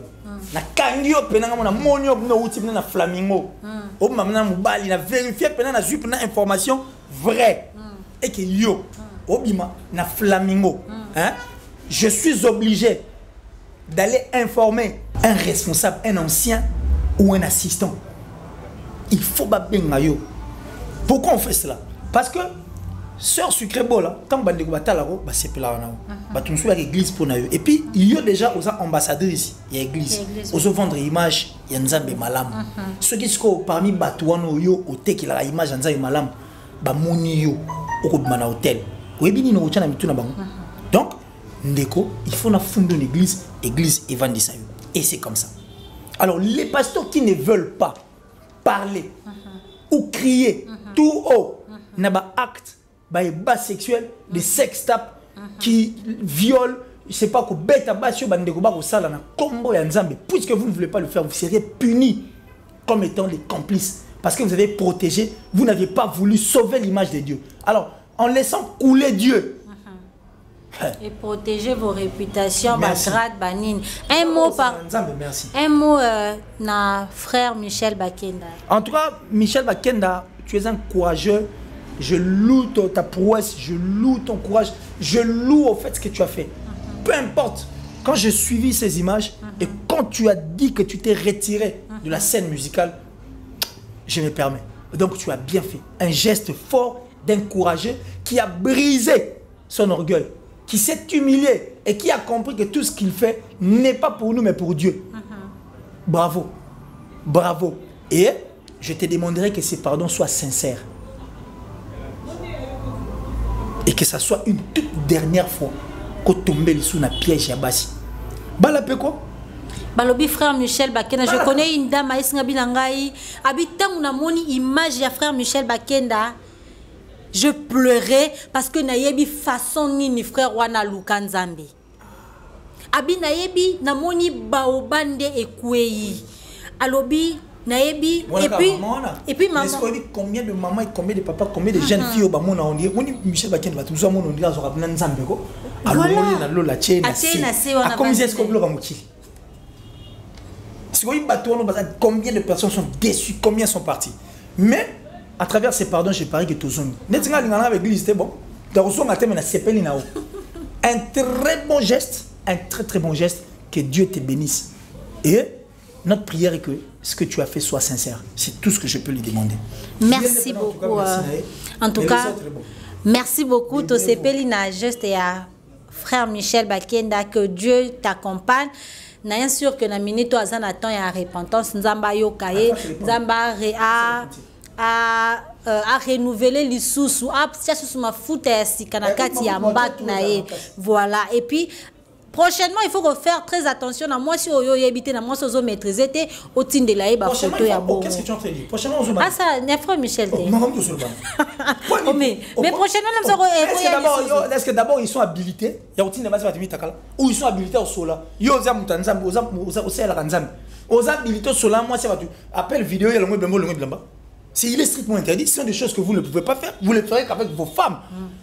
A: Na kangio penanga na monio na uti na flamingo. O mamna mubali na vérifier penanga na jupe na information vraie et que yo obima na flamingo. Je suis obligé d'aller informer un responsable, un ancien ou un assistant. Il faut bien mayo. Pourquoi on fait cela? Parce que sœur sucré bola, tant que vous avez c'est pela na tu suis à l'église pour na et puis il y a déjà aux ambassadeurs ici, il y a l'église. Aux vendre image, il y a nzambe malam. Ceux qui sont parmi batuano yo au te qui la image nzambe malam, ba moni yo au bana hôtel. Oui bini no chana mituna bango. Donc ndeko, il faut na fonder une église évangéliste. Et c'est comme ça. Alors les pasteurs qui ne veulent pas parler ou crier tout haut n'a pas acte bas sexuel de sex tap qui viole je sais pas quoi bête à bas sur bandeko ba ko sala na combo ya nzambe puisque vous ne voulez pas le faire vous serez punis comme étant des complices parce que vous avez protégé vous n'avez pas voulu sauver l'image de Dieu alors en laissant couler Dieu
D: et protéger vos réputations, grade, banine. Un mot par.
A: Merci.
D: Un mot na frère Michel Bakenda.
A: En tout cas, Michel Bakenda, tu es un courageux. Je loue ta prouesse, je loue ton courage, je loue au fait ce que tu as fait. Peu importe. Quand j'ai suivi ces images et quand tu as dit que tu t'es retiré de la scène musicale, je me permets. Donc tu as bien fait. Un geste fort d'un courageux qui a brisé son orgueil, qui s'est humilié et qui a compris que tout ce qu'il fait n'est pas pour nous mais pour Dieu. Bravo. Bravo. Et je te demanderai que ces pardons soient sincères. Et que ça soit une toute dernière fois qu'on tombe sous un piège à Bassi. Balapé quoi?
D: Balobi frère Michel Bakenda, je connais une dame à Isngabilangaï, habitant mon amoni image de frère Michel Bakenda. Je pleurais parce que nayebi façon ni frère Wana Lukanzambi. Abi nayebi namoni baobande ekweyi. Alobi naebi et puis maman.
A: Est-ce qu'on dit combien de mamans et combien de papas, combien de jeunes filles au Bamon on dit Michel Bakenda va tout ça mon on dit à Zorabna Nzambeko. Alors on a la chaîne à combien est-ce qu'on bloque Mouti? Si on bateau combien de personnes sont déçues, combien sont partis. Mais à travers ces pardons, j'ai parié que tout le monde. Netinga lingana avec l'église c'était bon. Dans son matin mais na sepeli nao. Un très bon geste, un très bon geste, que Dieu te bénisse. Et notre prière est que ce que tu as fait soit sincère. C'est tout ce que je peux lui demander.
D: Merci beaucoup. En tout cas, merci beaucoup. Tosepelina juste et à frère Michel Bakenda, que Dieu t'accompagne. N'est sûr que na minute à Zanatan et à repentance, Nzamba yokaye, Nzamba a renouveler les sous à sous ma foute si kanakati ya mbak nae. Voilà. Et puis prochainement, il faut refaire très attention à moi si on y habite, à moi si on maîtriser au tin de la eba photo ya bon.
A: Qu'est-ce que tu as fait? Prochainement, on
D: ah ça, n'est frère Michel. Mais prochainement,
A: est-ce que d'abord ils sont habilités? Il y a au tin de base ou ils sont habilités au sola. Yo za mutanzam, au sel ranzam. Aux habilités au sola, moi c'est tu appelle vidéo il y a le mot blemba. Il est strictement interdit. Ce sont des choses que vous ne pouvez pas faire. Vous le ferez qu'avec vos femmes.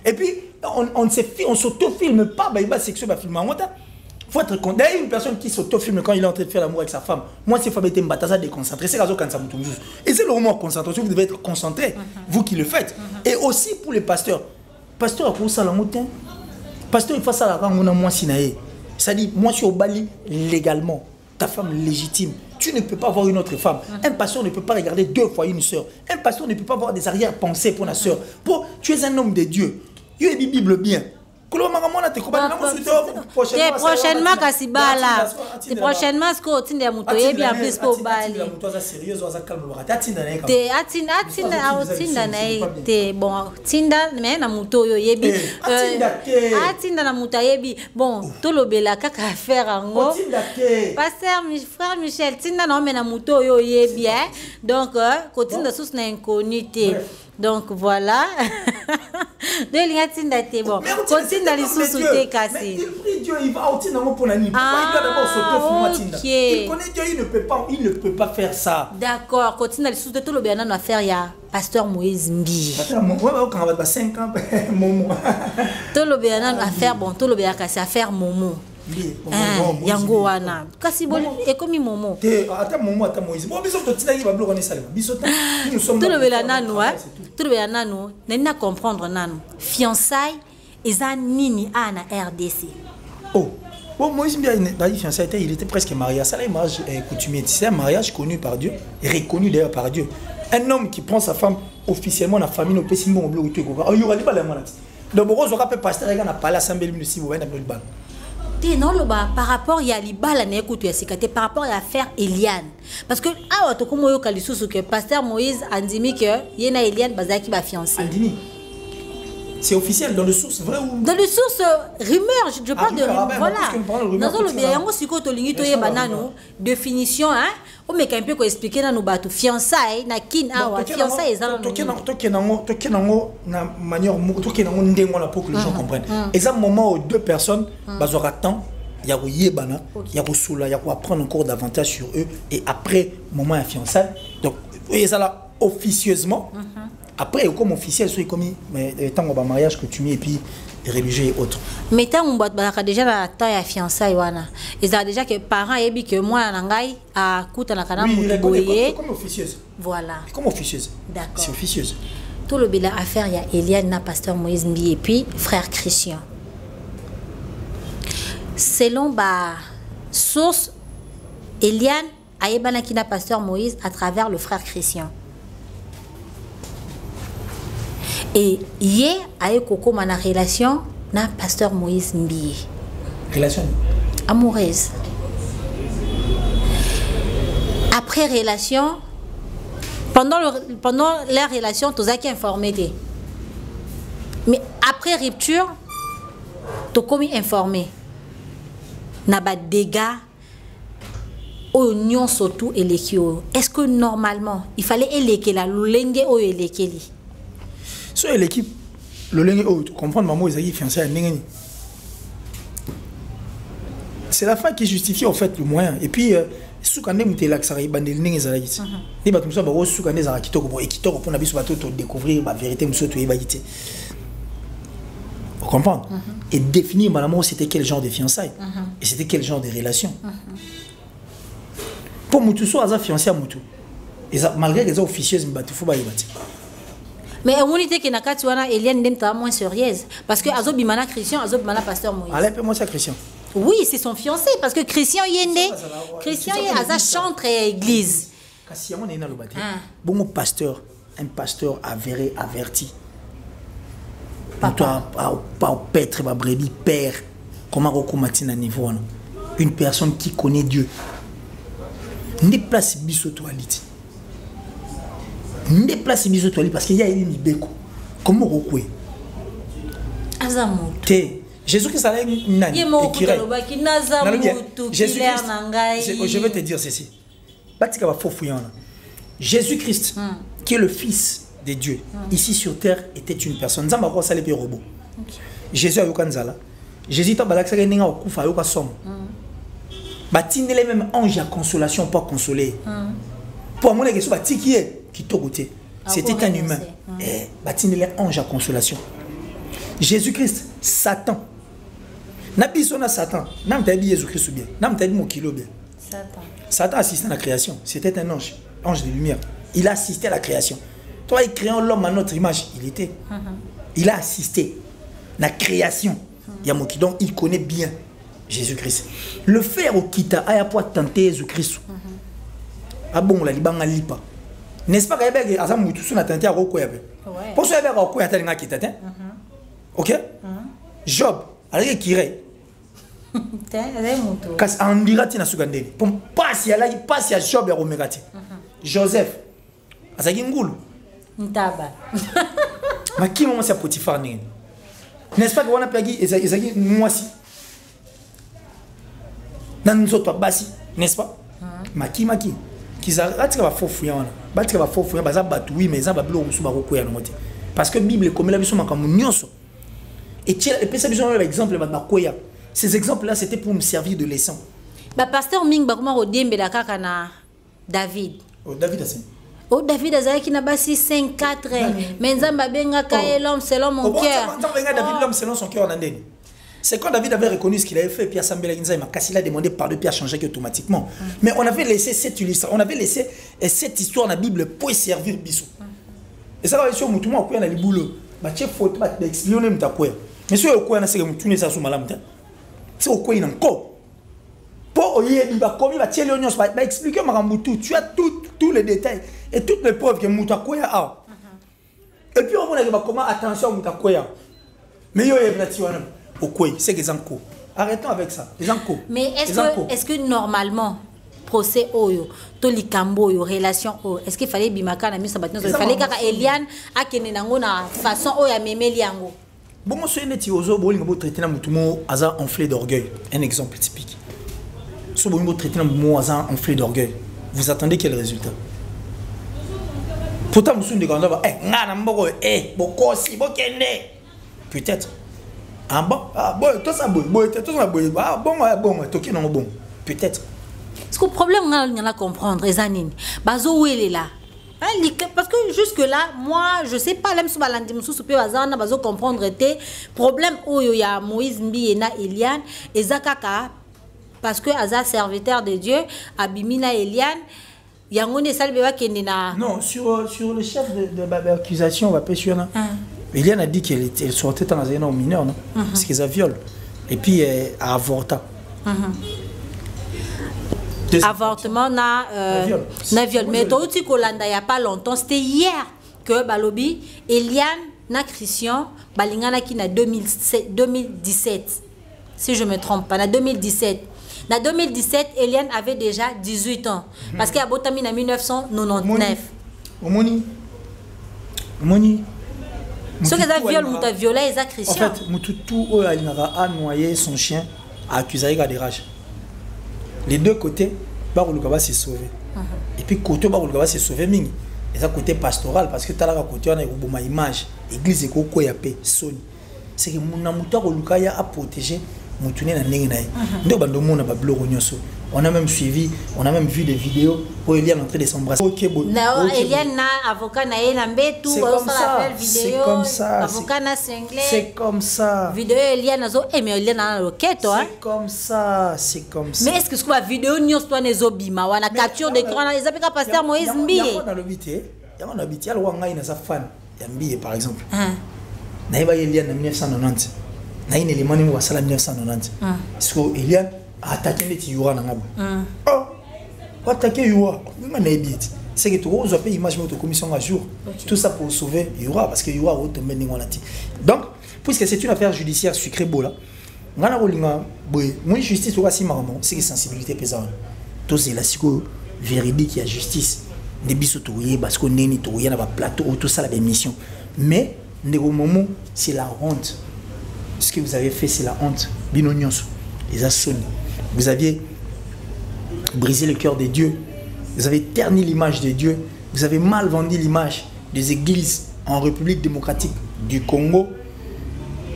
A: Et puis, on s'auto-filme pas. Il va sexuel, il va filmer. Il faut être content. D'ailleurs, une personne qui s'auto-filme quand il est en train de faire l'amour avec sa femme. Moi, c'est femme était mbataza déconcentré. C'est quand ça me tombe. Et c'est le moment de concentration. Vous devez être concentré. Vous qui le faites. Et aussi pour les pasteurs. Pasteur, à quoi ça la montagne? Pasteur, il faut ça la rang. On a moins sinaé. C'est-à-dire, moi, je suis au Bali légalement. Ta femme légitime. Tu ne peux pas voir une autre femme. Un pasteur ne peut pas regarder deux fois une soeur. Un pasteur ne peut pas avoir des arrière-pensées pour la soeur. Tu es un homme de Dieu. Tu es la Bible bien.
D: Prochainement Kasibala. Prochainement ce que tu as mutoye bien plus pour Bali. Atinda naite bon tinda mais na mutoyo yebi. Atinda na mutayebi bon tolobela kaka faire ango. Pasteur frère Michel tinda na me na mutoyo yebi donc kotinda sous na incognité. Donc voilà. De l'ingatinda te bon. Continue dans les sous-soutés cassés.
A: Il Dieu, il va au Tinamo pour la nuit. Pourquoi il doit d'abord s'auto-filmer? Il connaît Dieu, il ne peut pas faire ça.
D: D'accord, continue dans les sous-soutés. Tout le bien à faire, il y a Pasteur Moïse Mbi.
A: Quand on va 5 ans, Momo.
D: Tout le bien à faire, bon, tout le bien à faire Momo. Yango wana kasi boli ekomi momo
A: te ata momo ata Moïse bon biso to tina ba bloquer ça biso nous sommes
D: tout le nano nena comprendre nano fiançailles eza nini ana RDC
A: oh bon Moïse bien dans fiançailles il était presque marié ça là mariage coutumier c'est un mariage connu par Dieu reconnu d'ailleurs par Dieu un homme qui prend sa femme officiellement la famille au pessimon au bloc tu comprends il y aura pas la monnaie donc on se rappelle pasteur il a parlé à Saint-Bélim si vous voyez dans le ban.
D: Non, par rapport à l'ibala par rapport à l'affaire Eliane. Parce que, que pasteur Moïse a dit que Yena Eliane Bazaki va fiancé.
A: C'est officiel dans le source, vrai ou?
D: Dans le source, rumeur, je parle de rumeur. Voilà. Dans le bien, on s'y compte au limite, définition, hein? On met un peu qu'on explique dans nos bateaux. Fiançailles, na kin, fiançailles,
A: na manière, pour que les gens comprennent. Et ça, moment où deux personnes, ils attendent, il y a yebana, il y a soula, il y a apprendre encore davantage sur eux. Et après, moment à fiançailles, donc, et ça là, officieusement, Après, comme officiel, c'est comme tant qu'on mariage que et puis religieux et autres.
D: Mais tant on a déjà la taille à fiançailles, ils ont déjà que parents et que moi, à coûter la canne
A: comme officieuse.
D: Voilà.
A: Comme officieuse.
D: D'accord.
A: C'est officieuse.
D: Tout le bilan à faire, il y a Eliane, pasteur Moïse Mbi et puis frère Christian. Selon la source, Eliane a ébanaki na pasteur Moïse à travers le frère Christian. Et hier, a eu Coco mana relation na pasteur Moïse Mbi.
A: Relation
D: amoureuse. Après relation, pendant la relation, tu as qui informé. Mais après rupture, tu as commis informé. Na ba dégâts oignon surtout et l'équio. Est-ce que normalement il fallait éléquer la l'engue ou éléquer li?
A: Sur l'équipe, le lengue ou comprendre maman ils ont fiancé à n'engeni. C'est la fin qui justifie en fait le moyen. Et puis soukande mutela ça bandel n'engeni zalaki. Ni ba tumsa ba wo soukande za kitoko bo ekitoko pour na biso ba to découvrir la vérité muso to yebagité. Vous comprenez? Et définir maman c'était quel genre de fiançailles et c'était quel genre de relation. Pour Moutousso, ils ont fiancé à Moutou. Malgré les officieuses, il faut pas y battre.
D: Mais on dit que Nakatuana Eliane n'est moins sérieuse. Parce que Azo Bimana Christian, Azo Bimana Pasteur Moïse.
A: Allez, moi c'est Christian.
D: Oui, c'est son fiancé. Parce que Christian Yende, Christian Yende a chantre à l'église.
A: Christian, on est dans le bâtiment. Bon pasteur, un pasteur avéré, averti. Papa. Pas pêtre, ma brebis, père. Comment recommander à niveau? Une personne qui connaît Dieu. Ne place biso toilette. Ne place biso toilette parce qu'il y a une ibeko. Comment recouer?
D: Azamout.
A: Jésus Christ a une nani. Je vais te dire ceci. Jésus Christ, qui est le Fils de Dieu, ici sur terre, était une personne. Jésus a eu kanzala. Jésus a balaksa nenga okufa yoka somme. Batinde les mêmes anges à consolation, pas consoler. Pour moi, les gens qui c'était un humain. Batinde les anges à consolation. Jésus-Christ, Satan. N'abisona Satan. N'am t'as dit Jésus-Christ bien. N'am t'as dit mon kilo bien. Satan assistait à la création. C'était un ange, ange de lumière. Il a assisté à la création. Toi, il créant l'homme à notre image, il était. Il a assisté à la création. Donc, il connaît bien Jésus-Christ. Le faire au Kita a pour tenter Jésus-Christ. Ah bon, la libanga lipa. N'est-ce pas que Azam Moutousou n'a tenté à Rokoya? Pour ce faire Rokoya, t'as un Kita. Ok? Job, allez qui est. Parce qu'on dira que tu as Sugandé. Pour passer à Job et Romegati. Joseph, Azagi Ngoulou.
D: Ntaba.
A: Mais qui m'a dit Potiphar? N'est-ce pas que on a payé Ezagi Moisi? Nous autres basi, n'est-ce pas? Maki qui va faux fouillant, battre va faux fouillant, baza oui mais ça va bloquer sous baroko ya noté. Parce que Bible comme la biso makamu nyonso. Et ça besoin l'exemple ba koya. Ces exemples là c'était pour me servir de leçon.
D: Ba pasteur Ming ba comment odembe la kaka na David.
A: Oh David assez.
D: Oh David azaki na basi 5-4 mais nzamba benga kaye l'homme selon mon cœur.
A: David l'homme selon son cœur nandeni. C'est quand David avait reconnu ce qu'il avait fait, Pierre Sambela Ginza, il a demandé par deux, Pierre changé automatiquement. Mais on avait laissé cette illustration, on avait laissé cette histoire dans la Bible pour servir Bissou. Et ça va être sur le monde, on a les boulots. Il faut expliquer le temps. Mais si on a c'est que ça sous malam. C'est au quoi il encore. Pour il va comme il va tirer l'oignon, va expliquer Maramoutou. Tu as tous les détails et toutes les preuves que Moutakoya a. Et puis on va comment attention à Moutakoya. Mais il y a c'est des encours. Arrêtons avec ça. Les encours.
D: Mais est-ce que normalement, procès oyo, tolikambo yo, relation oyo, est-ce qu'il fallait bimaka na miso batno, il fallait kaka Eliane a kenenango na façon oyo memeli yango.
A: Bon moi c'est neti ozo bolinga bo traiter na mutumo aza enflé d'orgueil. Un exemple typique. So bolinga traiter na mutumo aza enflé d'orgueil. Vous attendez quel résultat? Pourtant musu ndekanda ba ngana mboko bokosi bokende. Peut-être. Ah bon, tout ça bon,
D: peut-être. Est-ce que le problème on a comprendre Ezanine, bazo où elle est là, Parce que jusque-là, moi, je ne sais pas, même si je peux comprendre le problème où il y a Moïse Mbi et Eliane, et Zakaka, parce que Aza serviteur de Dieu, Abimina Eliane, il y a un salve qui est là. Non,
A: sur le chef de l'accusation, on va pas sûr. Eliane a dit qu'elle sortait dans un mineur, non? Parce qu'elle a viol. Et puis, elle a avorté.
D: Avortement na viol. Mais toi tu kolanda il y a pas longtemps, c'était hier que Balobi Eliane na Christian balingana qui na 2017 si je me trompe pas, na 2017. Na 2017 Eliane avait déjà 18 ans parce qu'elle a botami en 1999. Omoni. Ce que ça viol ou ta violé est Christian.
A: En fait, Mututu a noyé son chien à accuser de rage. Les deux côtés, Baroulukaba s'est sauvé. Et puis côté Baroulukaba s'est sauvé mingi. Et ça côté pastoral parce que t'as côté on a une image. Église ko ko ya paix soni. C'est que mon amuta Baroulukaya a protégé Mutune na nengi nae. Ndo bando mona ba bloko nyoso. On a même suivi, on a même vu des vidéos où Eliane en train de s'embrasser.
D: Non, Eliane na avocat na elambe tout
A: c'est comme ça.
D: Avocat na singlé.
A: C'est comme ça.
D: Vidéo Eliane zo mais Eliane na roquette toi.
A: C'est comme ça, c'est comme ça.
D: Mais est-ce que ce que la vidéo nyos toi nezo bima wana capture d'écran les apeka pasteur Moïse Mbi.
A: Il y a l'habité, il y a l'habité al wanga ina sa fan ya Mbi par exemple. Na iba Eliane en 1990. Na ine élément ni wa sala 1990. Parce que Eliane a attaqué les Yura na ngabo. Oh, attaquer Yura, même na ebiti. C'est que tu as fait image de commission à jour. Tout ça pour sauver Yura parce que Yura a tombé dans la. Donc, puisque c'est une affaire judiciaire sucrée bola, on a moi justice ou si marrant, c'est que sensibilité pesante. Tout c'est la psycho véridique, il y a justice. Des bisoutouriers parce qu'on est nitourier dans le plateau, tout ça la démission. Mais au moment c'est la honte. Ce que vous avez fait c'est la honte. Binonios, les assauts. Vous aviez brisé le cœur des dieux. Vous avez terni l'image de Dieu. Vous avez mal vendu l'image des églises en République démocratique du Congo.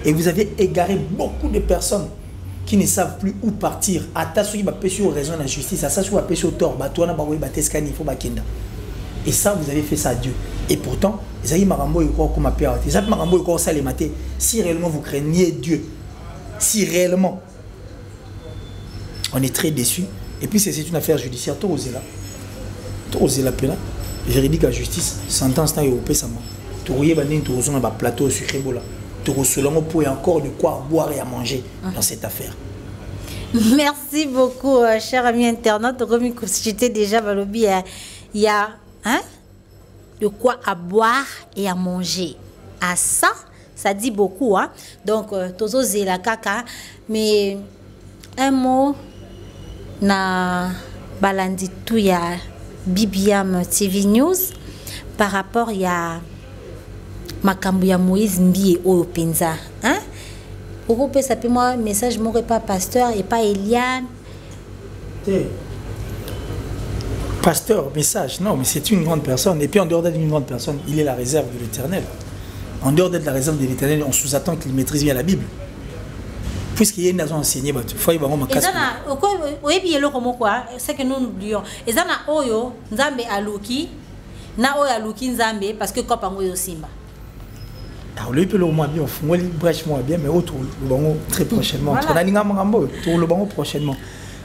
A: Et vous avez égaré beaucoup de personnes qui ne savent plus où partir. Raison de la justice, et ça, vous avez fait ça à Dieu. Et pourtant, si réellement vous craignez Dieu, si réellement, on est très déçus. Et puis c'est une affaire judiciaire, tout osé là. Tout osé la peine, véridique à justice, sentence dans Européen, ça m'a. Tout osé bandé, tout osé dans un plateau sucré bola. Tout osé là, on peut encore de quoi boire et à manger dans cette affaire.
D: Merci beaucoup, cher ami internaute. Comme j'étais déjà dans le lobby, il y a de quoi à boire et à manger. À ça, ça dit beaucoup. Hein? Donc, tout osé la caca. Mais un mot. Na balandi tout ya BBM TV News par rapport ya makambu ya Moïse Mbi au penza hein au peut ça peut moi message m'aurait pas pasteur et pas Eliane
A: pasteur message non mais c'est une grande personne et puis en dehors d'être une grande personne il est la réserve de l'Éternel. En dehors d'être la réserve de l'Éternel on sous-attend qu'il maîtrise bien la Bible. Puisqu'il y a une nation enseignée, il faut y avoir un casque.
D: C'est que nous oublions. Et ça na oyo nzambe aluki na oyo aluki nzambe parce que kopa ngoyo simba.
A: Alors lui peut le moins bien, on va brèche moins bien mais autre le bango très prochainement. On a ninga mangambo tout le bango prochainement.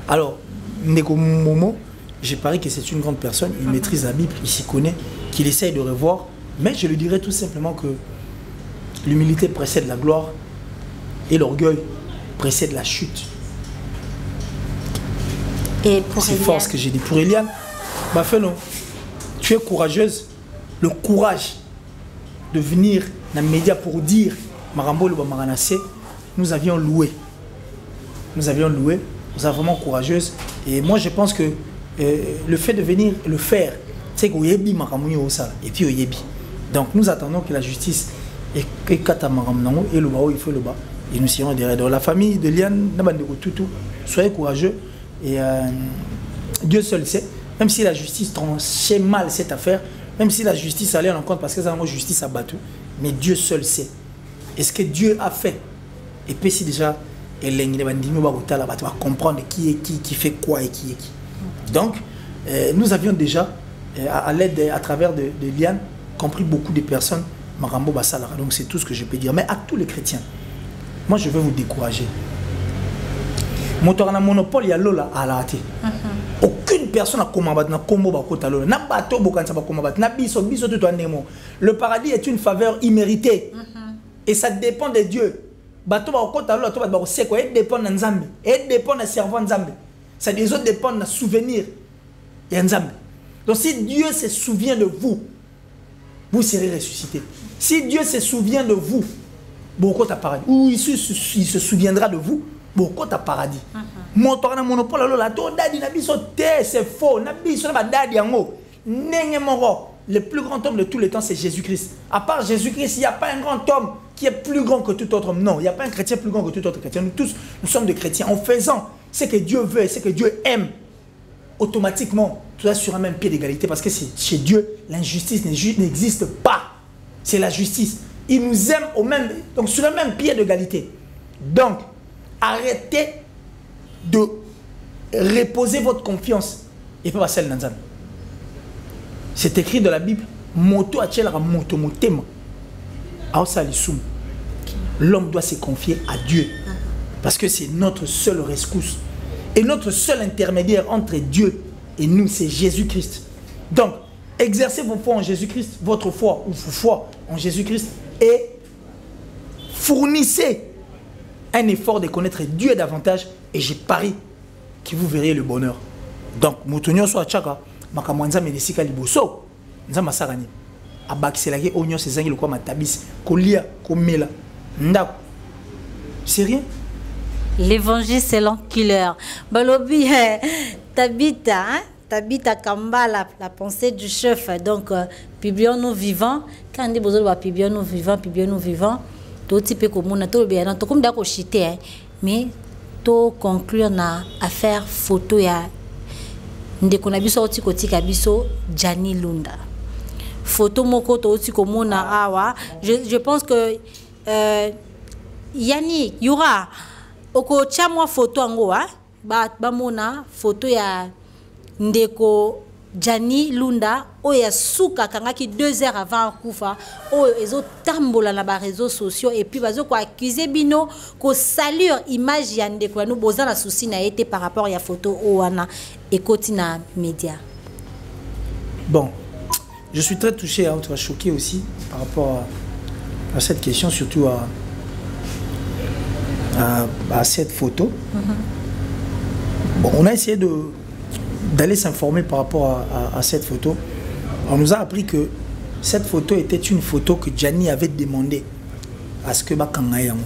A: Alors Ndeko Momo, j'ai parié que c'est une grande personne, il maîtrise la Bible, il s'y connaît, qu'il essaye de revoir, mais je lui dirais tout simplement que l'humilité précède la gloire et l'orgueil précède la chute.
D: Et pour
A: c'est fort ce que j'ai dit. Pour Eliane, bah fais non. Tu es courageuse. Le courage de venir dans les médias pour dire Marambo le Bamaranase, nous avions loué. Nous avions loué. Vous êtes vraiment courageuse. Et moi je pense que le fait de venir le faire, c'est que Oyebi Maramouni Osala. Et puis Oyebi. Donc nous attendons que la justice et que Kata Maramnango et le bas il faut le bas. Et nous serons derrière. Donc la famille de Liane, soyez courageux. Et Dieu seul sait, même si la justice tranchait mal cette affaire, même si la justice allait en compte parce que la justice a battu, mais Dieu seul sait. Et ce que Dieu a fait, et puis si déjà, va comprendre qui est qui fait quoi et qui est qui. Donc, nous avions déjà à l'aide, à travers de Liane, compris beaucoup de personnes, Marambo Basalara. Donc c'est tout ce que je peux dire. Mais à tous les chrétiens, moi je veux vous décourager. Motorana monopole, il y a l'eau à la hâte. Aucune personne n'a combattu na combo bakota lola. Na bateau bokansa ba combattre. Na biso tout en nemo. Le paradis est une faveur imméritée. Et ça dépend de Dieu. Bateau bakota lola to ba seko et dépend de Nzambe. Et dépend de servant Nzambe. Ça les autres dépendent de souvenir et Nzambe. Donc si Dieu se souvient de vous, vous serez ressuscité. Si Dieu se souvient de vous, beaucoup de paradis. Ou il se souviendra de vous, beaucoup de paradis. Motorana monopole là to dadi na biso te c'est faux na biso na dadi yango nenge moro le plus grand homme de tous les temps c'est Jésus-Christ. À part Jésus-Christ, il n'y a pas un grand homme qui est plus grand que tout autre homme. Non, il n'y a pas un chrétien plus grand que tout autre chrétien. Nous tous, nous sommes des chrétiens. En faisant ce que Dieu veut et ce que Dieu aime, automatiquement, tu es sur un même pied d'égalité parce que chez Dieu, l'injustice n'existe pas. C'est la justice. Il nous aime au même, donc sur le même pied d'égalité. Donc, arrêtez de reposer votre confiance et pas celle d'Anzan. C'est écrit dans la Bible, moto achela moto motema. L'homme doit se confier à Dieu parce que c'est notre seule rescousse et notre seul intermédiaire entre Dieu et nous, c'est Jésus-Christ. Donc, exercez vos foi en Jésus-Christ, votre foi ou vos foi en Jésus-Christ et fournissez un effort de connaître Dieu davantage et j'ai pari que vous verrez le bonheur. Donc, Moutonio soit chaka, makamwanza menesika liboso, nza masarani. Abakselaki onyo sezangi le quoi matabis, kolia, komela, ndako. C'est rien.
D: L'évangile c'est l'enculeur. Balobi, Tabita, hein? Tabita Kambala, la pensée du chef. Donc, publions-nous vivants. Quand on dit publions-nous vivants, publions-nous vivants. Tout type comme on a tout bien, tout comme d'accord chité, mais tout conclure na affaire photo ya ndeko na biso oti kotika biso Gianni Lunda. Photo moko to oti komona awa. Je pense que Yannick, il y aura oko chamwa photo ango ba mona photo ya ndeko Gianni Lunda oya suka kangaki 2 heures avant kufa oyo ezo tambola na ba réseaux sociaux et puis bazo ko accuser bino ko saluer image ya ndeko nous boza na souci na été par rapport ya photo owana et kotina média.
A: Bon, je suis très touché, tu vas choqué aussi par rapport à cette question, surtout à cette photo. Bon, on a essayé d'aller s'informer par rapport à cette photo. On nous a appris que cette photo était une photo que Gianni avait demandé à ce que Bakangayam.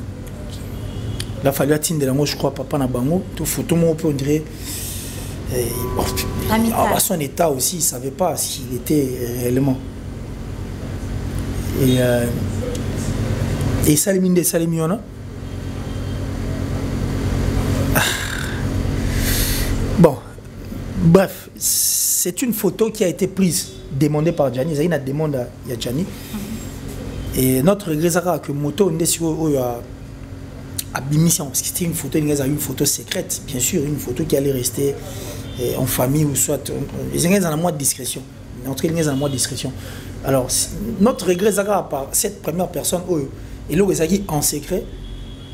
A: Il a fallu atteindre, je crois, papa na bango, toute photo, on dirait. À son état aussi, il ne savait pas s'il était réellement. Et Saliminde Salimiona. Bon, bref, c'est une photo qui a été prise, demandée par Gianni. Il y a une demande à Gianni. Et notre regret, c'est que Moto a bimission, parce que c'était une photo secrète, bien sûr, une photo qui allait rester en famille ou soit. Les English ont un mois de discrétion. Entre les en mois de discrétion. Alors, notre regret, c'est par cette première personne, et l'autre, en secret,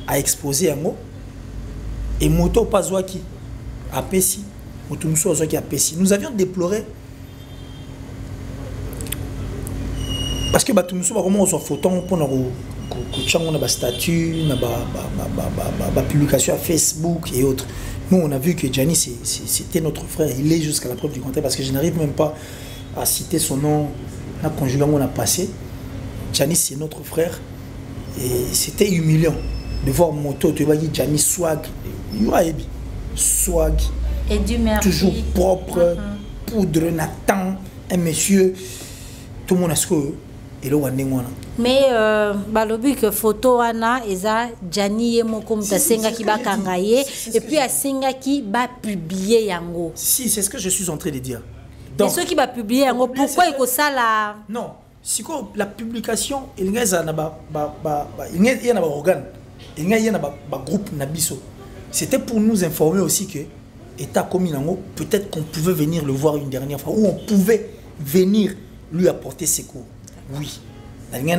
A: a exposé un mot. Et Moto Pazouaki a Pessi. Nous avions déploré. Parce que Batumuso va comment on soit photo pour on a des statuts, des publications à Facebook et autres. Nous, on a vu que Gianni, c'était notre frère. Il est jusqu'à la preuve du contraire parce que je n'arrive même pas à citer son nom. La conjugaison on a passé. Gianni, c'est notre frère. Et c'était humiliant de voir Moto, tu vois, Gianni swag. Swag.
D: Et Dieu merci.
A: Toujours propre, poudre, Nathan, un monsieur. Tout le monde a ce que.
D: Mais balobi que photo wana eza Gianni yemo comme ta senga ki ba kangaye et puis a senga ki ba publier yango.
A: Si, c'est ce que je suis en train de dire.
D: Donc, et ceux qui va publier yango pourquoi il ko ça la.
A: Non, si quoi la publication il y a na il y a na organe, il y a na groupe nabiso. C'était pour nous informer aussi que état commis nango peut-être qu'on pouvait venir le voir une dernière fois ou on pouvait venir lui apporter secours. Oui. Mais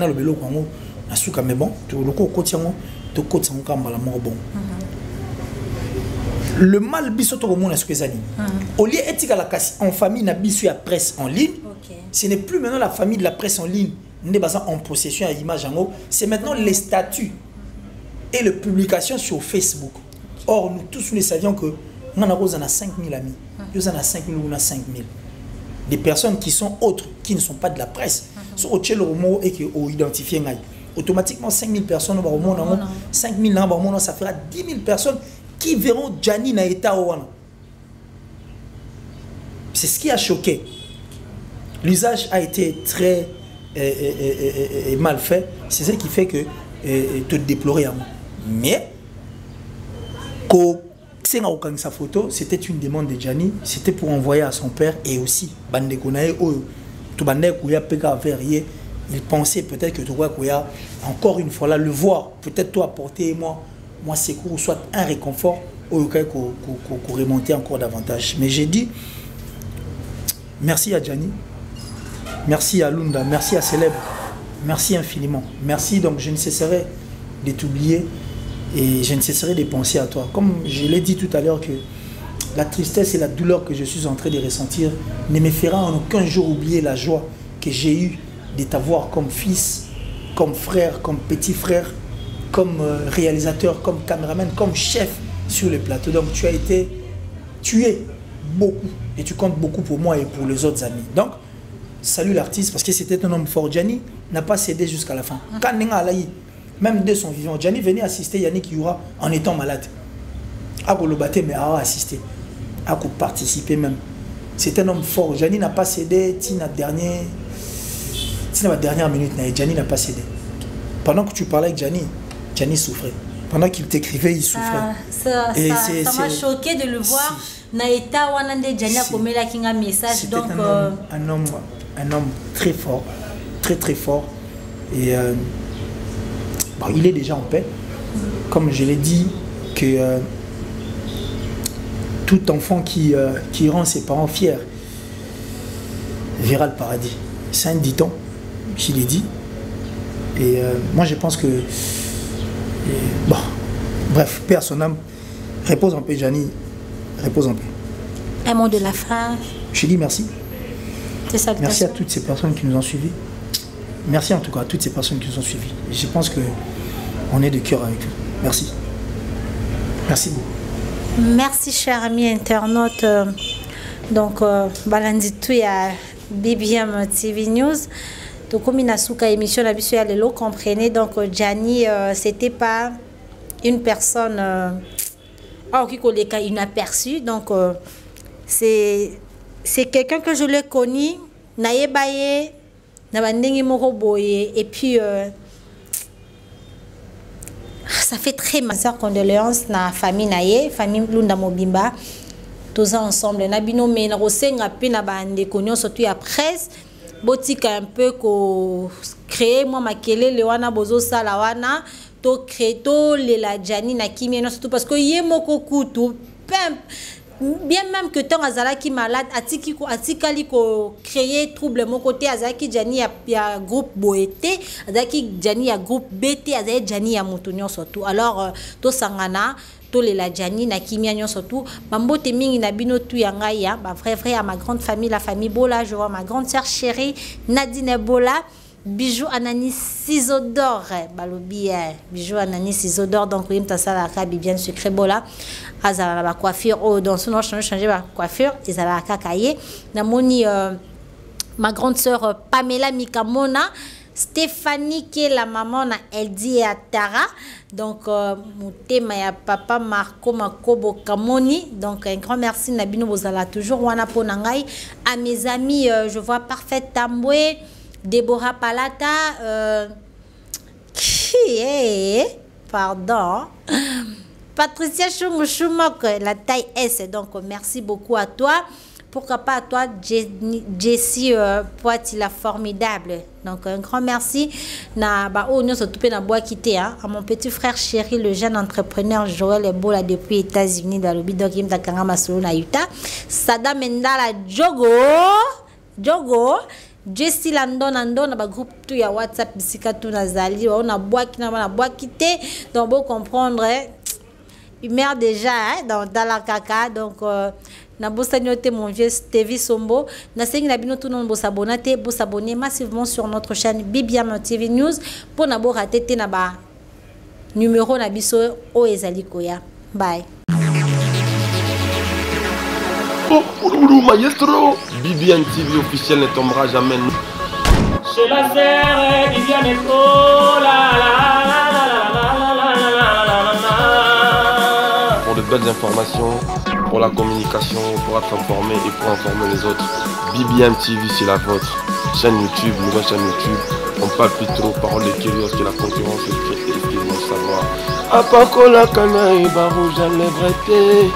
A: bon, le mal bisoto au monde au lieu éthique en famille na biso ya presse en ligne, ce n'est plus maintenant la famille de la presse en ligne en possession à l'image en haut, c'est maintenant les statuts et les publications sur Facebook. Or nous tous nous savions que nous avons 5000 amis, nous avons 5000 ou 5000. Des personnes qui sont autres, qui ne sont pas de la presse, sont au mot et qui ont identifié. Automatiquement 5000 personnes au monde, 5000 ça fera 10 000 personnes qui verront Gianni na état ouana. C'est ce qui a choqué. L'usage a été très mal fait. C'est ce qui fait que te déplorer à moi. Mais sa photo, c'était une demande de Gianni, c'était pour envoyer à son père et aussi il pensait peut-être que tu vois encore une fois là le voir, peut-être toi apporter moi secours, soit un réconfort ou qu'on remonter encore davantage. Mais j'ai dit merci à Gianni, merci à Lunda, merci à Célèbre, merci infiniment, merci. Donc je ne cesserai de t'oublier et je ne cesserai de penser à toi. Comme je l'ai dit tout à l'heure, que la tristesse et la douleur que je suis en train de ressentir ne me fera en aucun jour oublier la joie que j'ai eue de t'avoir comme fils, comme frère, comme petit frère, comme réalisateur, comme caméraman, comme chef sur le plateau. Donc tu es beaucoup et tu comptes beaucoup pour moi et pour les autres amis. Donc salut l'artiste parce que c'était un homme fort. Gianni n'a pas cédé jusqu'à la fin. Quand même de son vivant, Gianni venait assister Yannick Youra en étant malade. A Golobaté, mais a assisté, a participé même. C'est un homme fort. Gianni n'a pas cédé. Tina dernière minute, Gianni n'a pas cédé. Pendant que tu parlais avec Gianni, Gianni souffrait. Pendant qu'il t'écrivait, il souffrait.
D: Ça m'a choqué de le voir. Naïta Wanande Gianni a commis un message. Donc
A: un homme très fort, très fort. Et il est déjà en paix. Comme je l'ai dit, que tout enfant qui rend ses parents fiers verra le paradis. C'est un dicton qui l'est dit. Et moi je pense que bref, paix à son âme. Repose en paix, Gianni. Repose en paix.
D: Un mot de la fin.
A: Je dis merci. Merci à toutes ces personnes qui nous ont suivis. Merci en tout cas à toutes ces personnes qui nous ont suivis. Et je pense qu'on est de cœur avec eux. Merci. Merci beaucoup.
D: Merci, chers amis internautes. Donc, Balanditou à BBM TV News. Donc, comme il a souka émission, la biso ya lelo, comprenez. Donc, Gianni, c'était pas une personne qui est inaperçue. Donc, c'est quelqu'un que je l'ai connu. Nayebaye. Et puis ça fait très mal. Condoléances na famille naye, famille Lunda Mobimba, tous ensemble. Na bino me na rosenga pe na bande konyo surtout à presse. Botika un peu ko créer moi makele le wana bozo sala wana to créto le la Gianni na kimi no surtout parce que yemoko kutu bien même que tant azalaki malade atikali ko créer trouble mon côté azalaki Gianni ya groupe boete azalaki Gianni ya groupe BT azalaki Gianni ya mutunyo surtout alors to sangana to le la Gianni na kimia nyo surtout bambote mingi na bino tu ya ngai ya ba frère à ma grande famille, la famille Bola, je vois ma grande sœur chérie Nadine Bola. Bijou Anani Isodore balobi bijou Anani Isodore. Donc oui mtasala ka bien secret bola azala la coiffure dans son nom changer la coiffure ezala kakaye na moni ma grande sœur Pamela Mikamona, Stéphanie qui est la maman na Eldi et Atara. Donc mutema ya papa Marco Makobo Kamoni. Donc un grand merci na bino bozala toujours wana pona ngai. À mes amis je vois Parfait Tamboué, Déborah Palata, qui est, pardon, Patricia Chumok, la taille S. Donc, merci beaucoup à toi. Pourquoi pas à toi, Jessie Poitila, formidable. Donc, un grand merci. À mon petit frère chéri, le jeune entrepreneur Joël Ebola depuis les États-Unis, dans le Bidogim Dakanga Masolo na Utah. Sada Mendala Jogo. Jogo Jessie Landon na ba groupe tout ya WhatsApp bisika tout nazali on a boaki na boaki te donc bon comprendre il meurt déjà dans la caca donc na bosagnote mon vieux TV Sombo na sengi na bino tout non s'abonner massivement sur notre chaîne Bibiam TV News pour na bo rater te na ba numéro na biso o ezali koya bye.
B: Oh, maestro, Bibiam TV officiel ne tombera jamais.
C: Chez la sœur Bibiam est trop
B: Pour de belles informations, pour la communication, pour être informé et pour informer les autres, Bibiam TV c'est la vôtre. Chaîne YouTube, nouvelle chaîne YouTube. On parle plus trop, parole de curieux que la concurrence est ce qu'ils vont savoir. Apakola kana et barouge à lèvreté.